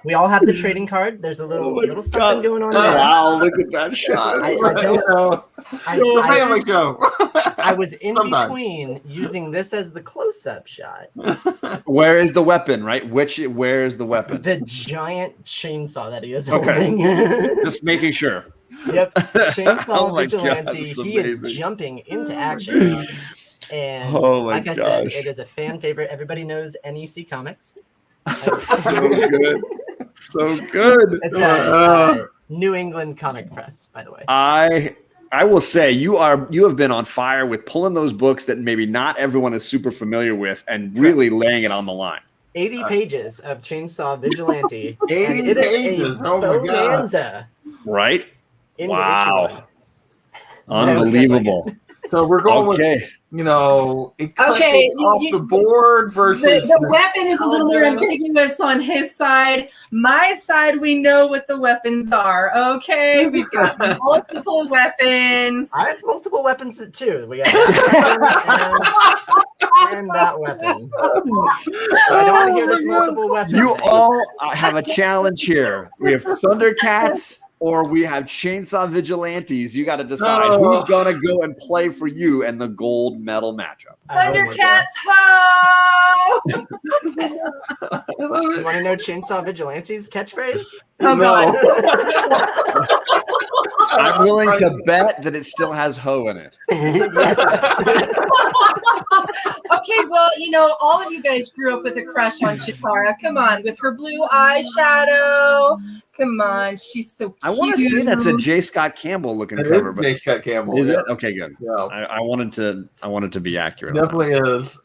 We all have the trading card. There's a little something going on there. Wow, look at that shot. I was in between using this as the close-up shot. Where is the weapon, right? Where is the weapon? The giant chainsaw that he is Okay. holding. Just making sure. Yep, Chainsaw Oh my Vigilante. God, that's He is amazing. jumping into action. And Oh my like I said, gosh. it is a fan favorite. Everybody knows NEC Comics. So good. So good. It's New England Comic Press, by the way. I will say you have been on fire with pulling those books that maybe not everyone is super familiar with and really laying it on the line. 80 pages of Chainsaw Vigilante. 80 and it is pages. a Oh my God. bonanza. Right? In Wow. the issue. Unbelievable. So we're going with, Okay. eclectic off the board versus The weapon is a little more ambiguous on his side. My side, we know what the weapons are. Okay, we've got multiple weapons. I have multiple weapons too. We got that weapon and that weapon. So I don't want to hear this multiple weapons. You all have a challenge here. We have Thundercats or we have Chainsaw Vigilantes. You got to decide who's going to go and play for you and the gold medal matchup. Thundercats, ho! You want to know Chainsaw Vigilante's catchphrase? Oh, God. I'm willing to bet that it still has ho in it. Okay, well, all of you guys grew up with a crush on Chitara. Come on, with her blue eyeshadow. Come on, she's so cute. I want to say that's a J. Scott Campbell looking cover, but J. Scott Campbell. is yeah. it? Okay, good. Yeah. I wanted to be accurate. on that. Definitely is.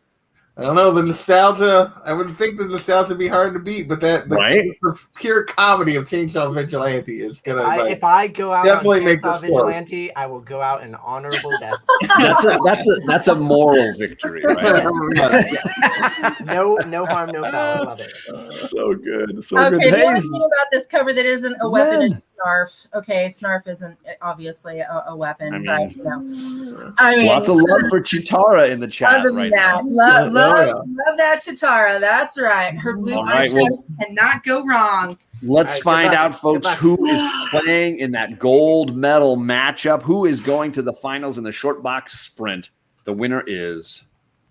I don't know, the nostalgia. I would think the nostalgia would be hard to beat, but Right? the pure comedy of Chainsaw Vigilante is gonna If I go out definitely on make Chainsaw this close. Vigilante, I will go out an honorable death. That's a moral victory, right? No harm, no foul. I love it. So good. So Okay, good. the Hey, only thing about this cover that isn't a weapon Zen. is Snarf. Okay, Snarf isn't obviously a weapon, I mean, but I mean, lots of love for Chitara in the chat other than right that, now. love that Chitara. That's right. Her blue All right, eyeshadow cannot go wrong. Let's All right, find good luck. out, folks, Good luck. who is playing in that gold medal matchup. Who is going to the finals in the Shortbox Sprint? The winner is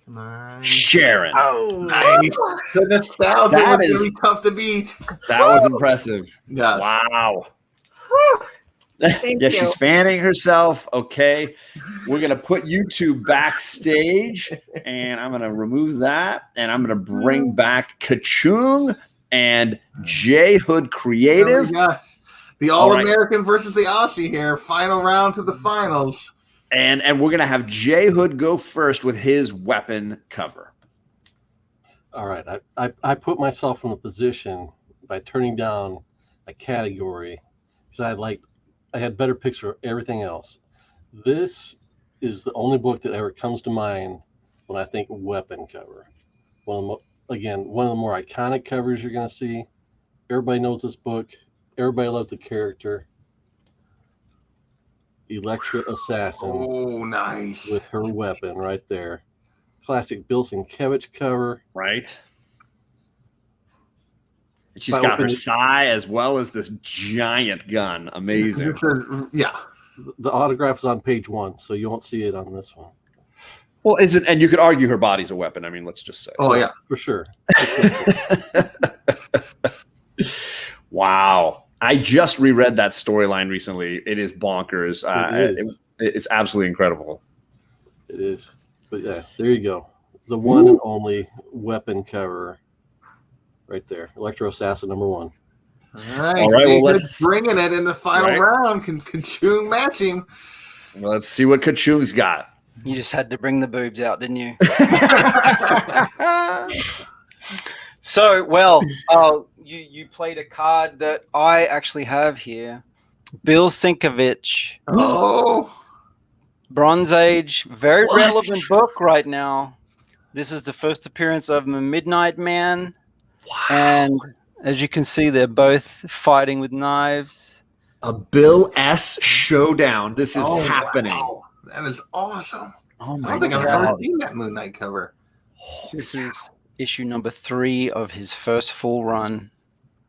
Come on. Sharon. Oh, Nice. The nostalgia That was is- gonna be tough to beat. That was impressive. Yes. Wow. Whew. Thank Yeah, you. she's fanning herself. Okay. We're going to put you two backstage, and I'm going to remove that, and I'm going to bring back Kachung and J Hood Creative. Yes. The All-American versus the Aussie here. Final round to the finals. And we're going to have J Hood go first with his weapon cover. All right. I put myself in a position by turning down a category because I had better picks for everything else. This is the only book that ever comes to mind when I think weapon cover. One of the more iconic covers you're going to see. Everybody knows this book. Everybody loves the character. Electra Assassin Oh, nice. with her weapon right there. Classic Bill Sienkiewicz cover. Right. And she's By got her opening- sai as well as this giant gun. Amazing. Yeah. The autograph is on page 1, so you won't see it on this one. Well, and you could argue her body's a weapon. I mean, let's just say. Oh, yeah. For sure. Wow. I just reread that storyline recently. It is bonkers. It is. It's absolutely incredible. It is. But yeah, there you go. The one and only weapon cover right there. Electro Assassin #1. All right. All right, well, Jacob's let's- bringing it in the final Right. round. Can Kachung match him? Let's see what Kachung's got. You just had to bring the boobs out, didn't you? So, well, you played a card that I actually have here. Bill Sienkiewicz Oh. Bronze Age, very What? relevant book right now. This is the first appearance of the Midnight Man. Wow. And as you can see, they're both fighting with knives. A Bill S. showdown. This is happening. Wow. That is awesome. Oh I my don't think I've God. ever seen that Moon Knight cover. This is issue number 3 of his first full run.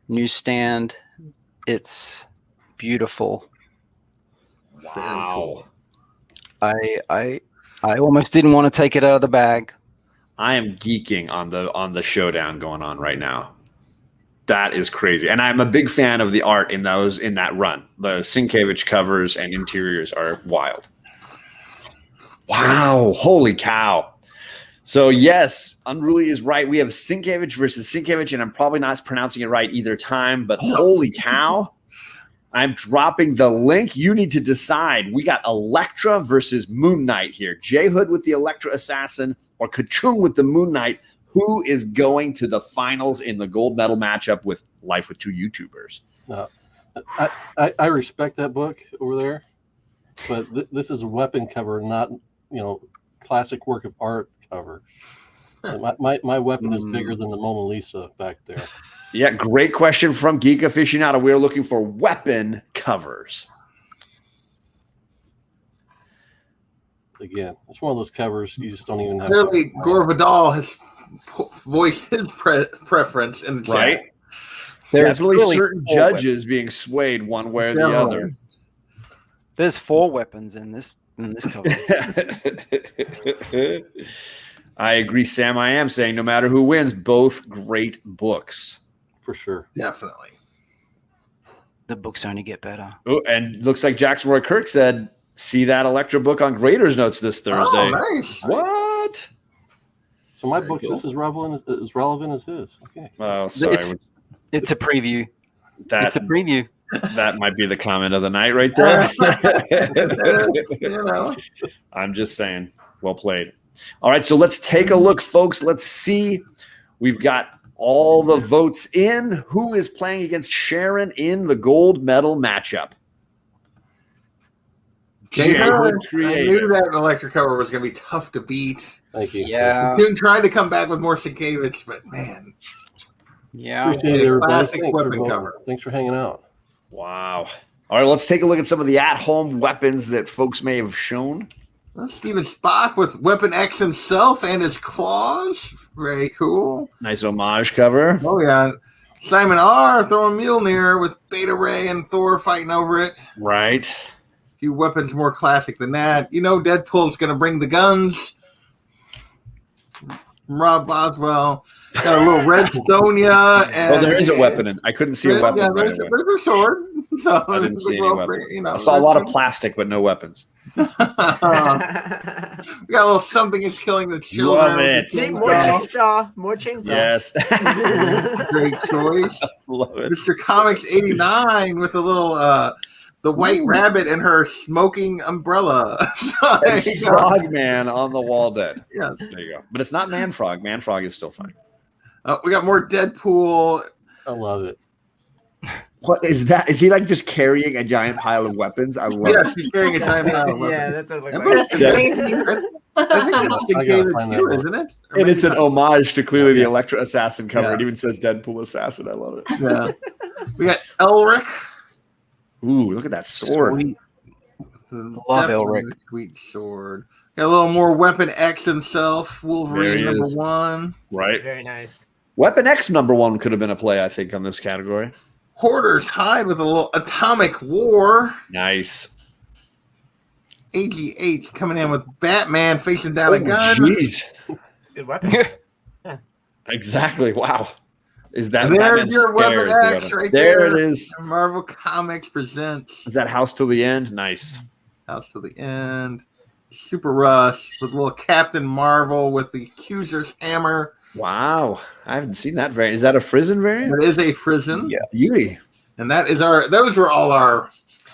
Newsstand. It's beautiful. Wow. I almost didn't want to take it out of the bag. I am geeking on the showdown going on right now. That is crazy. And I'm a big fan of the art in that run. The Sienkiewicz covers and interiors are wild. Wow. Holy cow. So yes, Unruly is right. We have Sienkiewicz versus Sienkiewicz, and I'm probably not pronouncing it right either time, but holy cow. I'm dropping the link. You need to decide. We got Elektra versus Moon Knight here. J Hood with the Elektra Assassin or Kachung with the Moon Knight. Who is going to the finals in the gold medal matchup with Life with Two YouTubers? I respect that book over there, but this is a weapon cover, not classic work of art cover. My weapon is bigger than the Mona Lisa back there. Yeah, great question from Geek Aficionado. We're looking for weapon covers. Again, it's one of those covers you just don't even have. Clearly, Gore Vidal has voiced his preference in the chat. Right? There's really certain judges being swayed one way or the other. There's 4 weapons in this cover. I agree, Sam. I am saying no matter who wins, both great books. For sure. Definitely. The books only get better. Oh, and looks like Jackson Roy Kirk said, see that Elektra book on Graders Notes this Thursday. Oh, nice. What? So my book's just as relevant as his. Okay. Oh, sorry. It's a preview. It's a preview. That might be the comment of the night right there. You know. I'm just saying. Well played. All right, so let's take a look, folks. Let's see. We've got all the votes in. Who is playing against Sharon in the gold medal matchup? I knew that Elektra cover was going to be tough to beat. Thank you. Yeah. June tried to come back with more Sienkiewicz, but man. Yeah. Appreciate it, everybody. Classic Thanks weapon for- cover. Thanks for hanging out. Wow. All right, let's take a look at some of the at-home weapons that folks may have shown. Well, Steven Spock with Weapon X himself and his claws. Very cool. Nice homage cover. Oh, yeah. Simon R. throwing Mjolnir with Beta Ray and Thor fighting over it. Right. A few weapons more classic than that. You know Deadpool's going to bring the guns. From Rob Boswell. Got a little Redstonia. Well, there is a weapon in. I couldn't see a weapon. Yeah, right there's away. a sword. So I didn't see any weapons. You know, I saw a lot of plastic, but no weapons. we got a little something is killing the children. Love it. See, more chainsaw. More chainsaw. Yes. Great choice. Love it. Mr. Comics 89 with a little the white rabbit and her smoking umbrella. So, there And you go. Frogman on the wall dead. Yeah. There you go. But it's not Man Frog. Man Frog is still fine. We got more Deadpool. I love it. What is that? Is he like just carrying a giant pile of weapons? I love Yeah, it. she's carrying a time out. Yeah, that's what it looks That's like. Yeah. amazing. I think that's I gotta David find that too, one. isn't it? Or And maybe it's an not. homage to clearly the Yeah. Elektra Assassin cover. Yeah. It even says Deadpool Assassin. I love it. Yeah. We got Elric. Ooh, look at that sword. Sweet. Love Definitely Elric. a Sweet sword. Got a little more Weapon X himself. There he Wolverine number is. 1. Right. Very nice. Weapon X #1 could have been a play, I think, on this category. Hoarder's Hide with a little Atomic War. Nice. AGH coming in with Batman facing down a gun. Jeez. It's a good weapon. Exactly. Wow. Is that There's Batman your Weapon Scare is the X weapon. right there there. it is. Marvel Comics presents Is that House Till the End? Nice. House to the End. Super Rush with a little Captain Marvel with the Accuser's Hammer. Wow. I haven't seen that variant. Is that a Frizen variant? That is a Frisian. Yeah. Beauty. And that is those were all our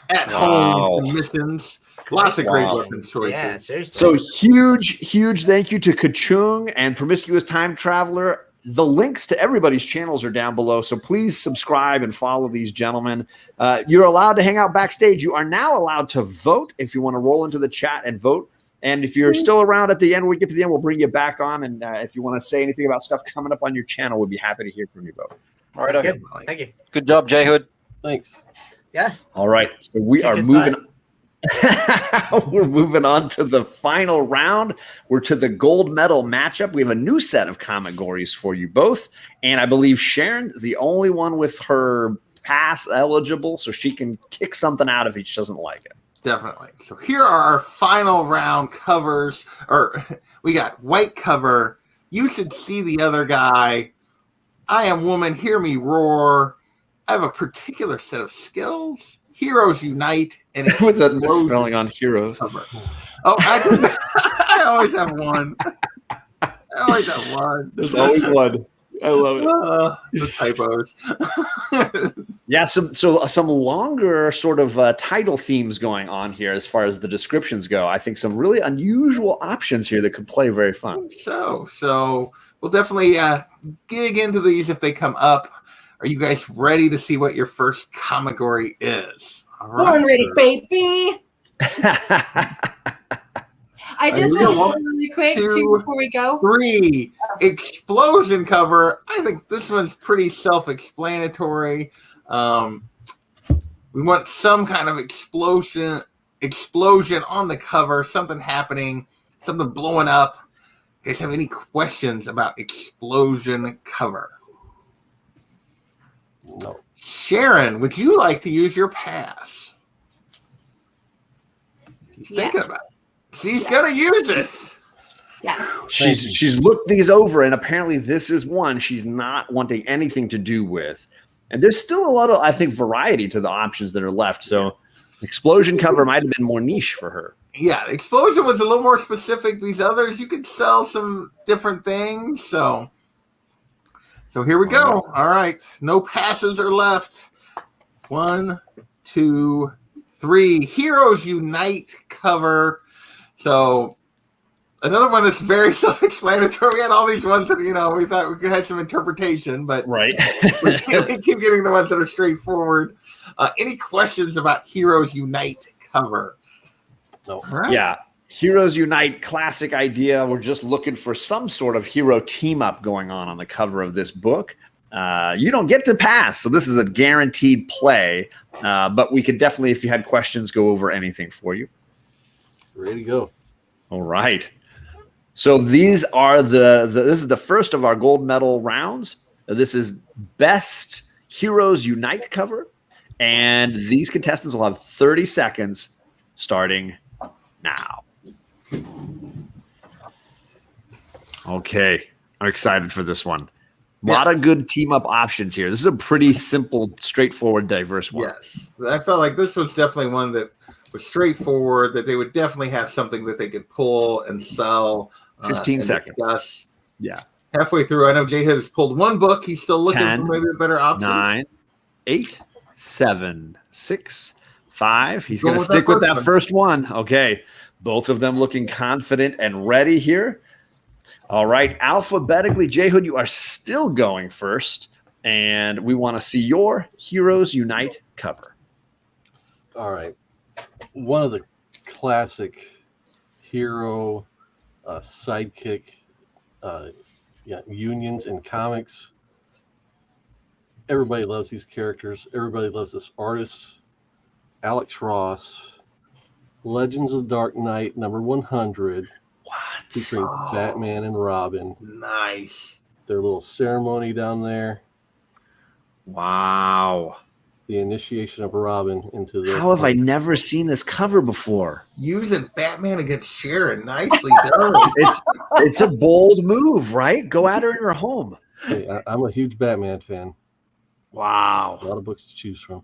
at-home Wow. submissions. Lots of great Wow. weapon choices. Yeah, seriously. So huge thank you to Kachung and Promiscuous Time Traveler. The links to everybody's channels are down below, so please subscribe and follow these gentlemen. You're allowed to hang out backstage. You are now allowed to vote if you want to roll into the chat and vote. And if you're still around at the end, when we get to the end, we'll bring you back on. And if you want to say anything about stuff coming up on your channel, we'd be happy to hear from you both. All right, okay. Thank you. Good job, J Hood. Thanks. Yeah. All right, so we are moving. We're moving on to the final round. We're to the gold medal matchup. We have a new set of ComicGories for you both, and I believe Sharon is the only one with her pass eligible, so she can kick something out if she doesn't like it. Definitely. So here are our final round covers. Or we got white cover. You should see the other guy. I am woman. Hear me roar. I have a particular set of skills. Heroes unite. And with the misspelling on heroes. Cover. Oh, I always have one. I always have one. There's always one. I love it. The typos. Yeah, some longer sort of title themes going on here as far as the descriptions go. I think some really unusual options here that could play very fun. So we'll definitely dig into these if they come up. Are you guys ready to see what your first ComicGory is? All right. Born ready, baby. I just want to say really quick, too, before we go. 3, explosion cover. I think this one's pretty self-explanatory. We want some kind of explosion on the cover, something happening, something blowing up. You guys have any questions about explosion cover? No. Sharon, would you like to use your pass? She's thinking about it. She's gonna use this. Yes. She's looked these over, and apparently this is one she's not wanting anything to do with. And there's still a lot of, I think, variety to the options that are left. So explosion cover might have been more niche for her. Yeah, explosion was a little more specific. These others, you could sell some different things. So here we go. All right. No passes are left. 1, 2, 3. Heroes Unite cover. So another one that's very self-explanatory. We had all these ones that, we thought we could have some interpretation, but right. we keep getting the ones that are straightforward. Any questions about Heroes Unite cover? No. Right. Yeah. Heroes Unite, classic idea. We're just looking for some sort of hero team up going on the cover of this book. You don't get to pass, so this is a guaranteed play. But we could definitely, if you had questions, go over anything for you. Ready to go. All right. So these are this is the first of our gold medal rounds. This is best Heroes Unite cover, and these contestants will have 30 seconds starting now. Okay, I'm excited for this one. A lot of good team up options here. This is a pretty simple, straightforward, diverse one. Yes, I felt like this was definitely one that was straightforward, that they would definitely have something that they could pull and sell. 15 seconds. Discuss. Yeah. Halfway through, I know Jay has pulled one book. He's still looking 10, for maybe a better option. 9, 8, 7, 6, 5. He's going to stick with that first one. Okay. Both of them looking confident and ready here. All right. Alphabetically, J Hood, you are still going first. And we want to see your Heroes Unite cover. All right. One of the classic hero sidekick unions in comics. Everybody loves these characters. Everybody loves this artist. Alex Ross, Legends of Dark Knight, number 100. What? Featuring Batman and Robin. Nice. Their little ceremony down there. Wow. The initiation of Robin into the... How have I never seen this cover before? Using Batman against Sharon. Nicely done. It's a bold move, right? Go at her in her home. Hey, I'm a huge Batman fan. Wow. A lot of books to choose from.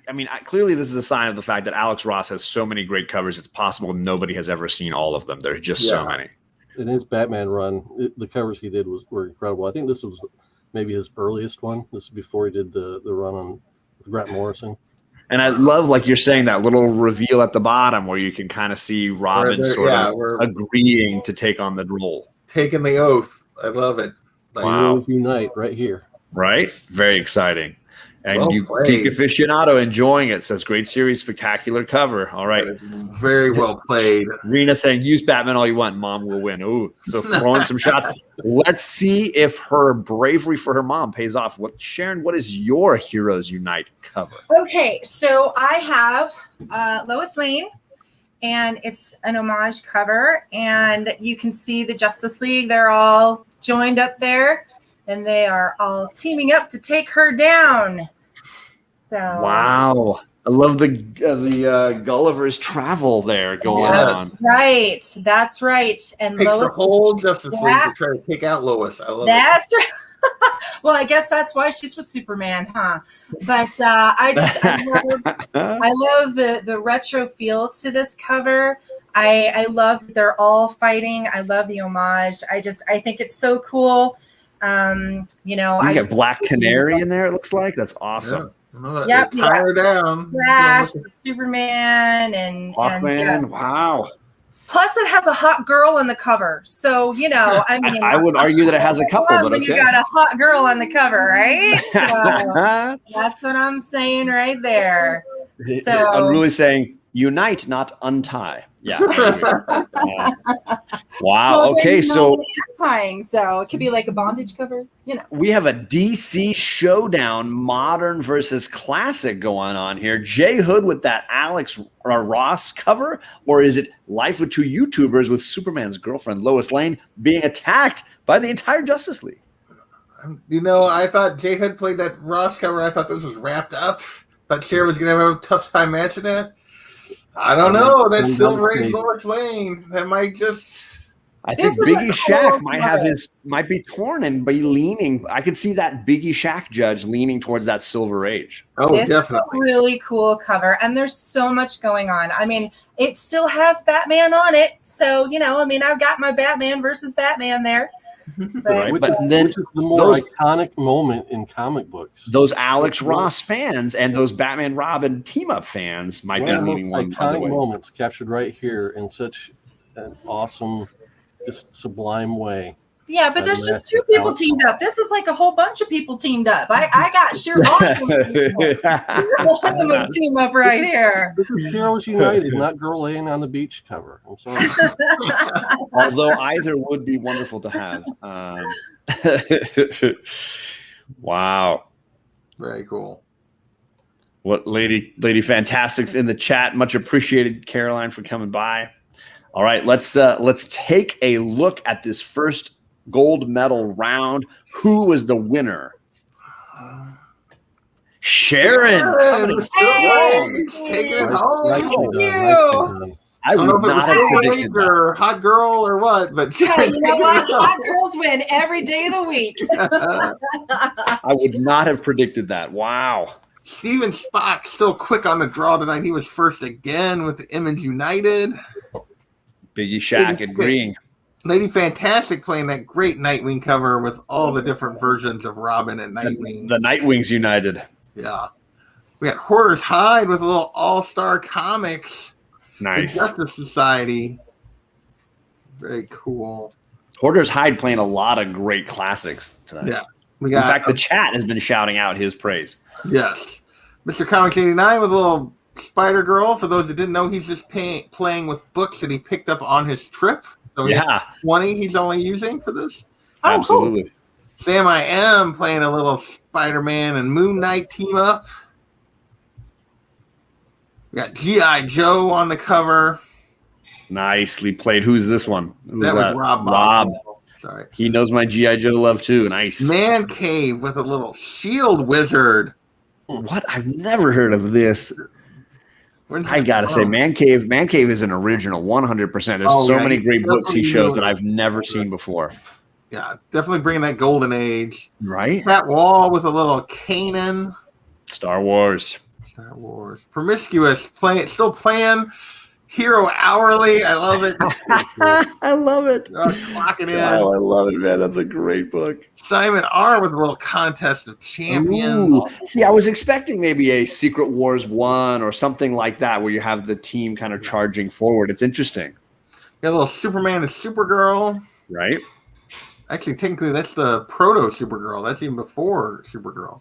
I mean, clearly this is a sign of the fact that Alex Ross has so many great covers. It's possible nobody has ever seen all of them. There's just so many. In his Batman run, the covers he did were incredible. I think this was maybe his earliest one. This is before he did the run on Grant Morrison. And I love, like you're saying, that little reveal at the bottom where you can kind of see Robin sort of agreeing to take on the role. Taking the oath. I love it. Like, Wow. Heroes Unite right here. Right? Very exciting. And Well you played. Geek Aficionado enjoying it. Says great series, spectacular cover. All right. Very well played. Rena saying use Batman all you want. Mom will win. Ooh. So throwing some shots. Let's see if her bravery for her mom pays off. Sharon, what is your Heroes Unite cover? Okay, so I have Lois Lane, and it's an homage cover, and you can see the Justice League. They're all joined up there, and they are all teaming up to take her down. So Wow. I love the Gulliver's Travel there going on. Right, that's right. And Takes Lois the whole Justice League that- to try to take out Lois. I love That's right. Well, I guess that's why she's with Superman, huh? But I love the retro feel to this cover. I love that they're all fighting. I love the homage. I think it's so cool. You know, You got Black Canary in there, it looks like. That's awesome. Yep, Tie her down. Flash, Superman, and Hawkman. yeah. Wow. Plus, it has a hot girl on the cover. So, you know, I mean, I would argue that it has a couple, but when okay. you got a hot girl on the cover, right? So that's what I'm saying right there. So I'm really saying unite, not untie. Yeah. Wow. Well, Okay. there's So no tying, so it could be like a bondage cover, you know. we have a DC showdown, modern versus classic going on here. Jay Hood with that Alex Ross cover, or is it Life with Two YouTubers with Superman's girlfriend Lois Lane being attacked by the entire Justice League? You know, I thought Jay Hood played that Ross cover. I thought this was wrapped up. Thought Cher was going to have a tough time matching it. I don't know. That Silver Age Lois Lane, that might just... I think Biggie Shaq might be torn and be leaning. I could see that Biggie Shaq judge leaning towards that Silver Age. Oh, This definitely. is a really cool cover, and there's so much going on. I mean, it still has Batman on it, so you know, I mean, I've got my Batman versus Batman there. Right, Which but then is the more iconic moment in comic books. Those Alex Ross fans and those Batman Robin team up fans might be leaning one other iconic way. moments captured right here in such an awesome, just sublime way. Yeah, but there's just two people teamed up. This is like a whole bunch of people teamed up. I got sheer awesome team up right here. This is Heroes United, not Girl Laying on the Beach cover. I'm sorry. Although either would be wonderful to have. Wow. Very cool. What Lady Fantastic's in the chat. Much appreciated, Caroline, for coming by. All right, let's take a look at this first gold medal round. Who was the winner? Sharon. Taking it home. Nicely done. I don't know would if it was not have Silver predicted Age that. or Hot Girl or what, but Hey, Sharon you know taking what? it home. Hot girls win every day of the week. I would not have predicted that. Wow. Steven Spock still quick on the draw tonight. He was first again with the Image United. Biggie Shaq agreeing. Lady Fantastic playing that great Nightwing cover with all the different versions of Robin and Nightwing. The Nightwings United. Yeah. We got Hoarder's Hide with a little All-Star Comics. Nice. The Justice Society. Very cool. Hoarder's Hide playing a lot of great classics tonight. Yeah. We In got, fact, the chat has been shouting out his praise. yes. Mr. Comics 89 with a little Spider Girl. For those that didn't know, he's just playing with books that he picked up on his trip. So Yeah, 20 he's only using for this. Oh, absolutely. cool. Sam I Am playing a little Spider-Man and Moon Knight team up. We got G.I. Joe on the cover. Nicely played. Who's this one? Who's That was Rob. Rob. Sorry. He knows my G.I. Joe love too. Nice. Man Cave with a little shield wizard. What? I've never heard of this. Where's I that gotta say, from? Man Cave is an original, 100%. There's Oh, so yeah, many he's great books he definitely shows new. that I've never seen before. Yeah, definitely bringing that golden age. Right? Pat Wall with a little Kanan. Star Wars. Star Wars. Promiscuous, still playing Hero Hourly. I love it. I love it. Clocking in. Oh, I love it, man. That's a great book. Simon R. with a little Contest of Champions. Ooh. See, I was expecting maybe a Secret Wars 1 or something like that where you have the team kind of charging forward. It's interesting. Got a little Superman and Supergirl. Right? Actually, technically, that's the proto Supergirl. That's even before Supergirl.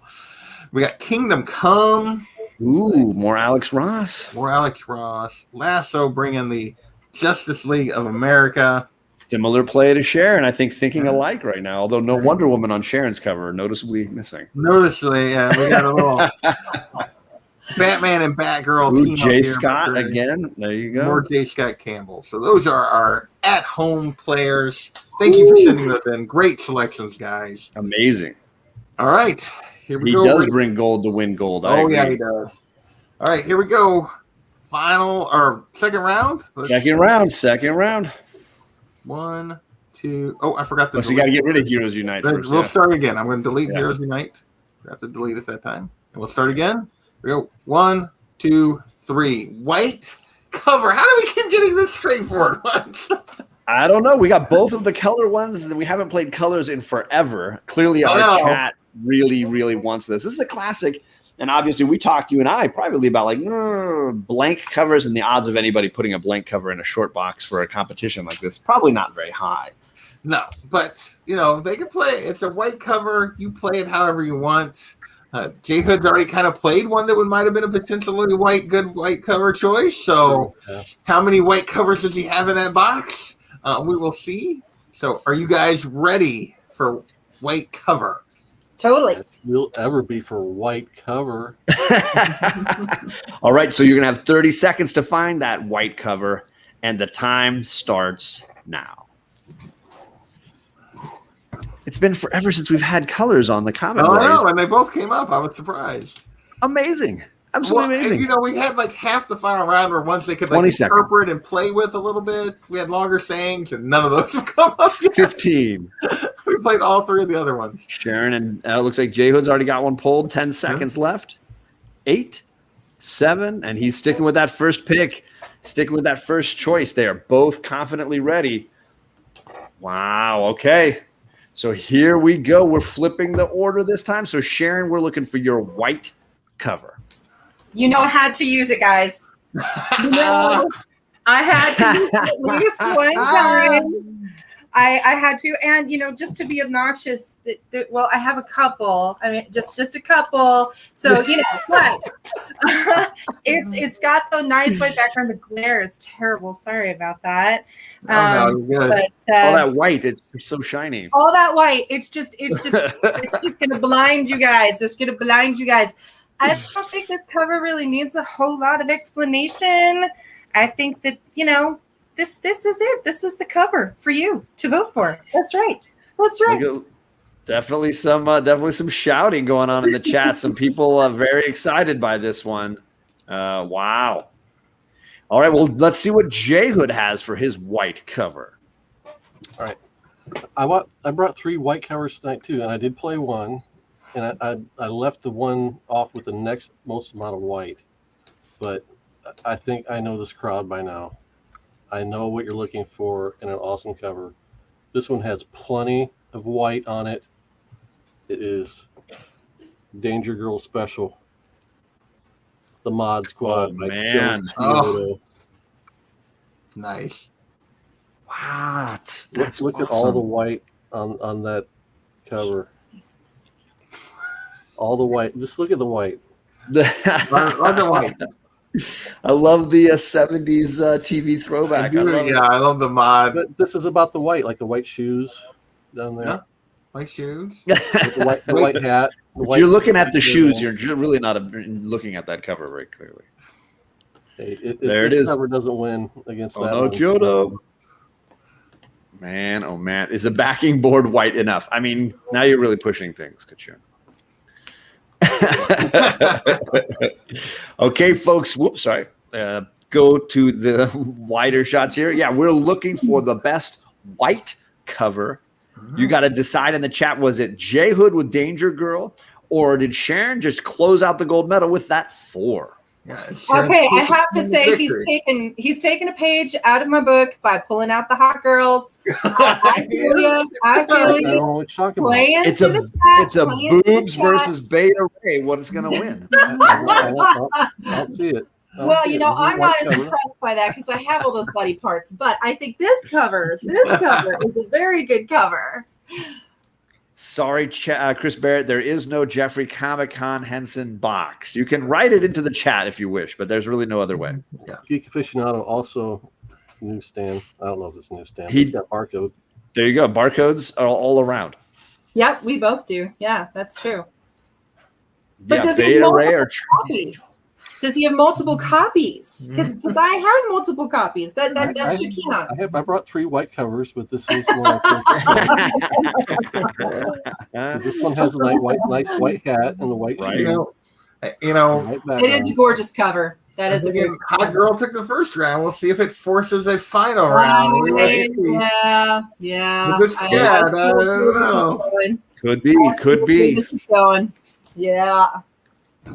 We got Kingdom Come. Ooh, more Alex Ross. More Alex Ross. Lasso bringing the Justice League of America. Similar play to Sharon, I think, thinking alike right now. Although no Wonder Woman on Sharon's cover, noticeably missing. Noticeably, yeah, we got a little Batman and Batgirl Ooh, team up Jay here. Scott again. There you go. More Jay Scott Campbell. So those are our at-home players. Thank you for sending those in. Great selections, guys. Amazing. All right, here we He go. does bring gold to win gold. I agree. Yeah, he does. All right, here we go. Final or second round. Second round. 1, 2. Oh, I forgot to. So you got to get rid of Heroes Unite first. We'll start again. I'm going to delete Yeah. Heroes Unite. Forgot to delete it that time. And we'll start again. Here we go. 1, 2, 3. White cover. How do we keep getting this straightforward one? I don't know. We got both of the color ones, and we haven't played colors in forever. Clearly, our chat really, really wants this. This is a classic, and obviously, we talked, you and I, privately about like blank covers, and the odds of anybody putting a blank cover in a short box for a competition like this probably not very high. No, but they can play it. It's a white cover. You play it however you want. J Hood's already kind of played one that might have been a potentially good white cover choice. So, how many white covers does he have in that box? We will see. So, are you guys ready for white cover? Totally. We'll ever be for white cover. All right, so you're going to have 30 seconds to find that white cover, and the time starts now. It's been forever since we've had colors on the Comic Book. I know, and they both came up. I was surprised. Amazing. Absolutely amazing. And, we had like half the final round where ones they could like interpret and play with a little bit. We had longer sayings, and none of those have come up yet. 15. We played all three of the other ones. Sharon, and it looks like J Hood's already got one pulled. 10 seconds left. 8, 7, and he's sticking with that first pick, sticking with that first choice. They are both confidently ready. Wow. Okay. So here we go. We're flipping the order this time. So Sharon, we're looking for your white cover. I had to use it, guys. I had to use it at least one time. I had to, and just to be obnoxious. Well, I have a couple. I mean, just a couple. So but it's got the nice white background. The glare is terrible. Sorry about that. No, good. But all that white, it's so shiny. All that white, it's just gonna blind you guys. It's gonna blind you guys. I don't think this cover really needs a whole lot of explanation. I think that this is it. This is the cover for you to vote for. That's right. That's right. Definitely some shouting going on in the chat. Some people are very excited by this one. Wow. All right. Well, let's see what J Hood has for his white cover. All right. I brought 3 white covers tonight too, and I did play one, and I left the one off with the next most amount of white. But I think I know this crowd by now. I know what you're looking for in an awesome cover. This one has plenty of white on it. It is Danger Girl Special. The Mod Squad by man. Joe. Nice. What? Look at all the white on that cover. All the white. Just look at the white. Love the white. I love the 70s TV throwback. I love the mod. But this is about the white, like the white shoes down there. Yeah. White shoes. The white hat. If you're looking at the shoes, you're really not looking at that cover very clearly. There it is. This cover doesn't win against that. No, Jodo. Man, oh man. Is the backing board white enough? I mean, now you're really pushing things, Kachun. Okay, folks. Whoops, sorry. Go to the wider shots here. Yeah, we're looking for the best white cover. You got to decide in the chat, was it J Hood with Danger Girl, or did Sharon just close out the gold medal with that Thor? Okay, I have to say he's taken a page out of my book by pulling out the hot girls. I feel you. It's a boobs versus Beta Ray. What is going to win? I'll see it. Well, I'm not as impressed by that because I have all those bloody parts. But I think this cover is a very good cover. Sorry, Chris Barrett, there is no Jeffrey Comic-Con Henson box. You can write it into the chat if you wish, but there's really no other way. Yeah. Geek Aficionado also newsstand. I don't know if it's newsstand. He's got barcode. There you go. Barcodes are all around. Yep, we both do. Yeah, that's true. But Yeah, does he have multiple copies? Does he have multiple copies? Because I have multiple copies. That should count. I brought 3 white covers, but this is one. This one has a nice white hat and the white shirt. It is a gorgeous cover. That is a good. Hot Girl took the first round. We'll see if it forces a final round. Yeah. I don't know. Could be. This is going. Yeah.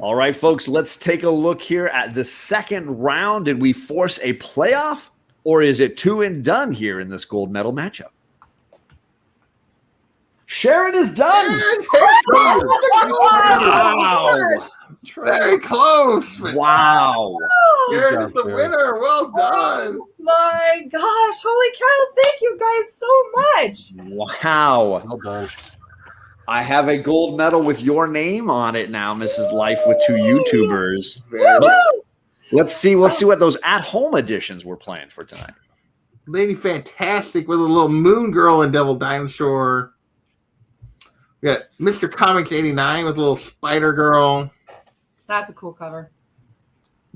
All right, folks, let's take a look here at the second round. Did we force a playoff, or is it 2 and done here in this gold medal matchup? Sharon is done. Wow. Very close. Wow. Sharon is the winner. Well done. Oh my gosh. Holy cow. Thank you guys so much. Wow. Well done. I have a gold medal with your name on it now, Mrs. Life, with 2 YouTubers. Let's see what those at-home editions we're playing for tonight. Lady Fantastic with a little Moon Girl and Devil Dinosaur. We got Mr. Comics 89 with a little Spider Girl. That's a cool cover.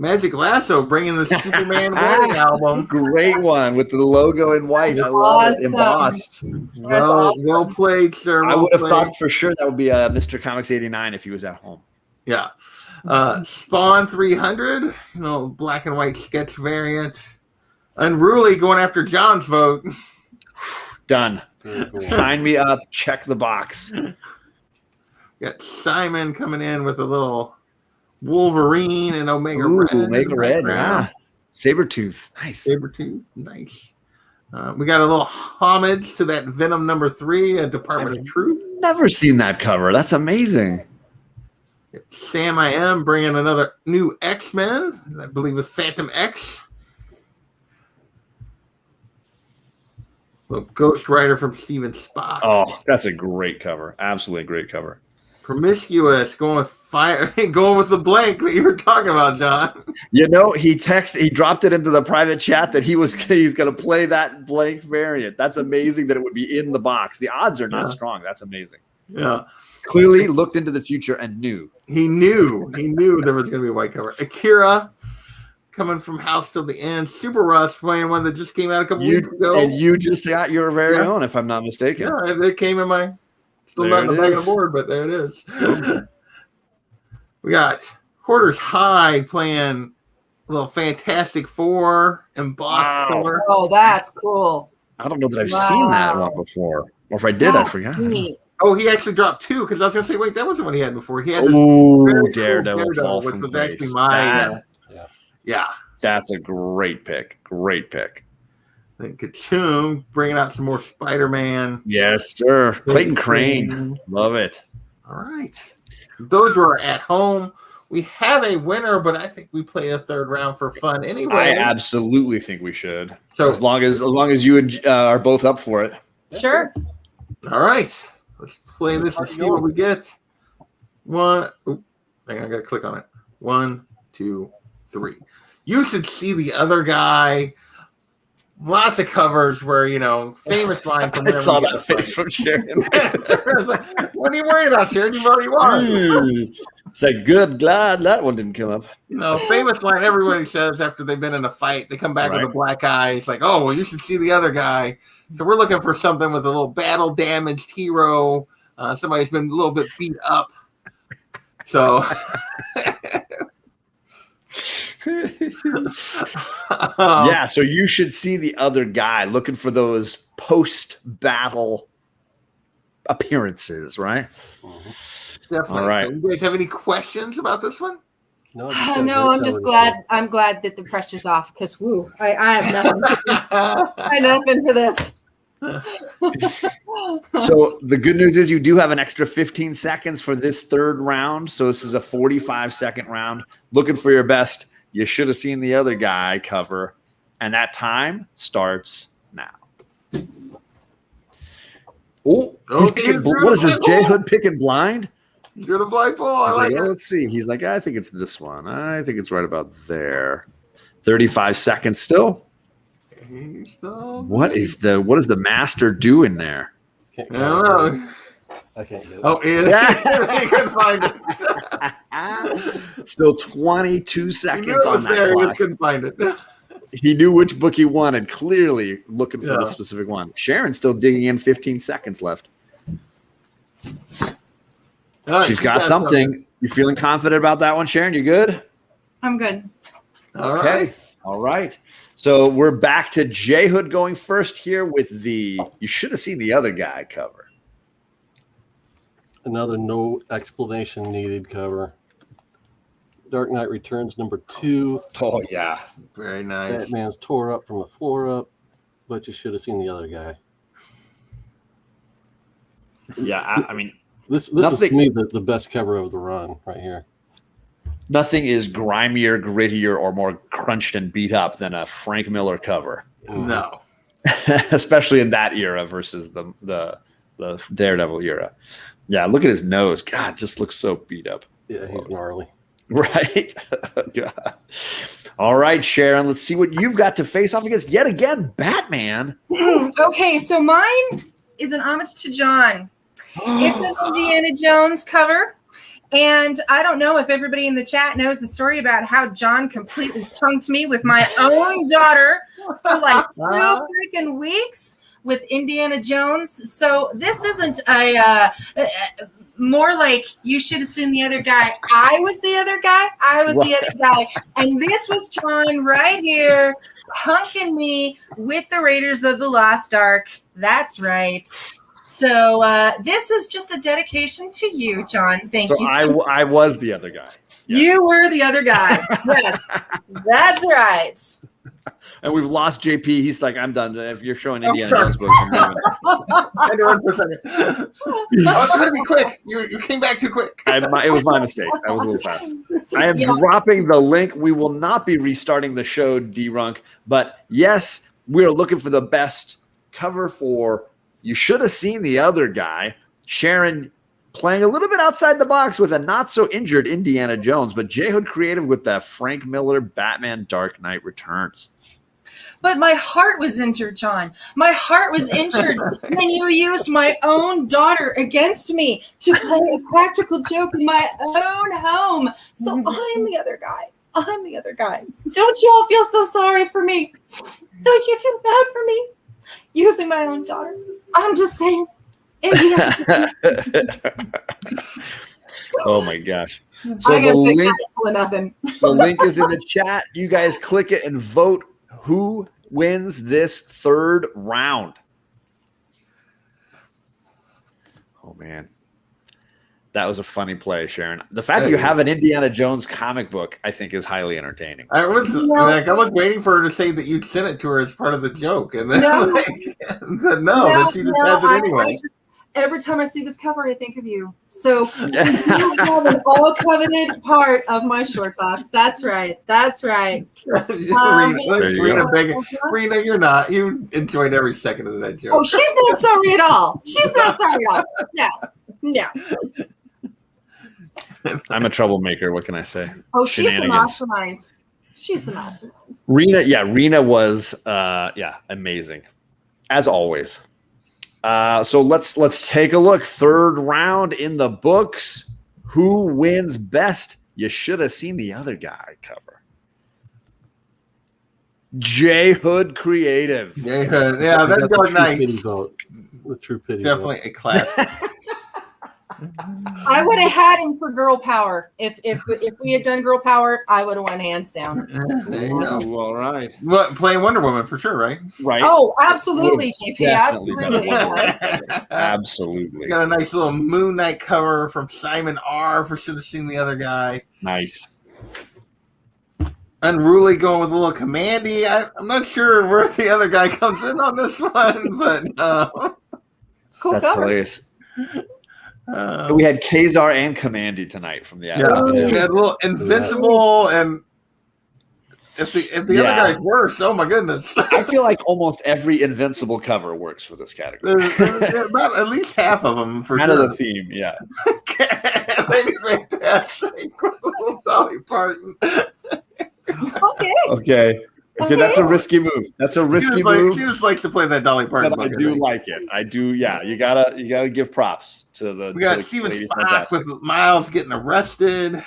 Magic Lasso bringing the Superman wedding album. Great one with the logo in white. I love it. Embossed. Well played, sir. I would have thought for sure that would be Mr. Comics 89 if he was at home. Yeah. Spawn 300, black and white sketch variant. Unruly going after John's vote. Done. Sign me up. Check the box. Got Simon coming in with a little Wolverine and Omega Red. Omega Red, yeah. Sabretooth. Nice. Sabretooth, nice. We got a little homage to that Venom #3, Department of Truth. Never seen that cover. That's amazing. Sam I Am bringing another new X-Men, I believe with Phantom X. Ghost Rider from Steven Spock. Oh, that's a great cover. Absolutely great cover. Promiscuous, going with fire, going with the blank that you were talking about, John. He dropped it into the private chat that he's going to play that blank variant. That's amazing that it would be in the box. The odds are not strong. That's amazing. Yeah. Clearly looked into the future and knew. He knew there was going to be a white cover. Akira coming from House Till the End. Super Rush playing one that just came out a couple weeks ago. And you just got your very own, if I'm not mistaken. Yeah, it came in my... Still not in the back of the board, but there it is. We got Hoarder's High playing a little Fantastic Four embossed cover. Oh, that's cool. I don't know that I've seen that one before. Or if I did, I forgot. Neat. Oh, he actually dropped 2 because I was going to say, wait, that wasn't what he had before. He had this Daredevil Fall which from was Grace. actually my... Yeah. That's a great pick. Great pick. Then Kachum bringing out some more Spider-Man. Yes, sir. Clayton Crane. Love it. All right. Those were at home. We have a winner, but I think we play a third round for fun anyway. I absolutely think we should. So as long as you are both up for it. Sure. All right. Let's play this and see what we get. Hang on, I got to click on it. 1, 2, 3. You should see the other guy. Lots of covers where, famous line from I saw that face from Sharon. What are you worried about, Sharon? You've already won. It's like, good, glad that one didn't come up. Famous line everybody says after they've been in a fight. They come back with a black eye. It's like, oh, well, you should see the other guy. So we're looking for something with a little battle-damaged hero. Somebody's been a little bit beat up. So... So you should see the other guy looking for those post-battle appearances, right? Definitely. All right. So you guys have any questions about this one? No, I'm just glad. I'm glad that the pressure's off because I have nothing. I have nothing for this. So the good news is you do have an extra 15 seconds for this third round. So this is a 45-second round. Looking for your best. You should have seen the other guy cover. And that time starts now. Oh, he's picking. What is this? J Hood picking blind? You're the blind poll. I like it. Let's see. He's like, I think it's this one. I think it's right about there. 35 seconds still. What is the master doing there? I I don't know. I can't get it. Oh, yeah. He couldn't find it. Still 22 seconds on that He clock. couldn't find it. He knew which book he wanted, clearly looking for the specific one. Sharon's still digging in, 15 seconds left. She's got something. You feeling confident about that one, Sharon? You good? I'm good. Okay. All right. So we're back to J Hood going first here with the You Should Have Seen the Other Guy cover. Another no explanation needed cover. Dark Knight Returns #2. Oh, yeah. Very nice. Batman's tore up from the floor up, but you should have seen the other guy. Yeah, I mean, This is to me the best cover of the run right here. nothing is grimier, grittier, or more crunched and beat up than a Frank Miller cover. No. Especially in that era versus the Daredevil era. Yeah, look at his nose. God, just looks so beat up. Yeah, he's gnarly. Right? God. All right, Sharon, let's see what you've got to face off against yet again, Batman. Okay, so mine is an homage to John. It's an Indiana Jones cover. And I don't know if everybody in the chat knows the story about how John completely punked me with my own daughter for like 2 freaking weeks with Indiana Jones. So this isn't a more like you should have seen the other guy. I was the other guy. I was the other guy. And this was John right here punking me with the Raiders of the Lost Ark. That's right. So this is just a dedication to you, John. Thank you. So I was the other guy. Yeah. You were the other guy. Yes, that's right. And we've lost JP. He's like, I'm done. If you're showing Indiana Jones books, I'm leaving. I had to run for a second. It's going to be quick. You came back too quick. It was my mistake. I was a little fast. I am dropping the link. We will not be restarting the show, D-Runk. But yes, we're looking for the best cover for You Should Have Seen the Other Guy. Sharon playing a little bit outside the box with a not-so-injured Indiana Jones, but J Hood creative with that Frank Miller Batman Dark Knight Returns. But my heart was injured, John. My heart was injured when you used my own daughter against me to play a practical joke in my own home. So I'm the other guy. I'm the other guy. Don't you all feel so sorry for me? Don't you feel bad for me? Using my own daughter. I'm just saying. Oh my gosh. So the link is in the chat. You guys click it and vote who wins this third round. Oh man. That was a funny play, Sharon. The fact that you have an Indiana Jones comic book, I think, is highly entertaining. I was waiting for her to say that you'd sent it to her as part of the joke, and then that she just had it anyway. Every time I see this cover, I think of you. So you have an all-coveted part of my short box. That's right. That's right. Rena, you're not. You enjoyed every second of that joke. Oh, she's not sorry at all. She's not sorry at all. No. I'm a troublemaker. What can I say? Oh, she's the mastermind. She's the mastermind. Rena was amazing, as always. So let's take a look. Third round in the books. Who wins best? You should have seen the other guy cover. J Hood Creative. J Hood, yeah, that's Dark Knight. The true pity. Definitely a classic. I would have had him for girl power. If we had done girl power, I would have won hands down. There you go. Ooh, all right. What, playing Wonder Woman for sure, right? Right. Oh, absolutely, JP. Definitely. Absolutely. Absolutely. Got a nice little Moon Knight cover from Simon R. for Should Have Seen the Other Guy. Nice. Unruly going with a little Commandy. I'm not sure where the other guy comes in on this one, but it's cool. That's cover. Hilarious. We had Kazar and Commandy tonight from the we had a little Invincible and If the other guy's worse, oh my goodness. I feel like almost every Invincible cover works for this category. There's about at least half of them for Kind sure. of the theme, yeah. Lady Fantastic with little Dolly Parton. Okay. Okay, that's a risky move. That's a risky move. She just likes to play that Dolly Parton. But I do like it. I do. Yeah, you gotta give props to the. We got Steven Spock with Miles getting arrested.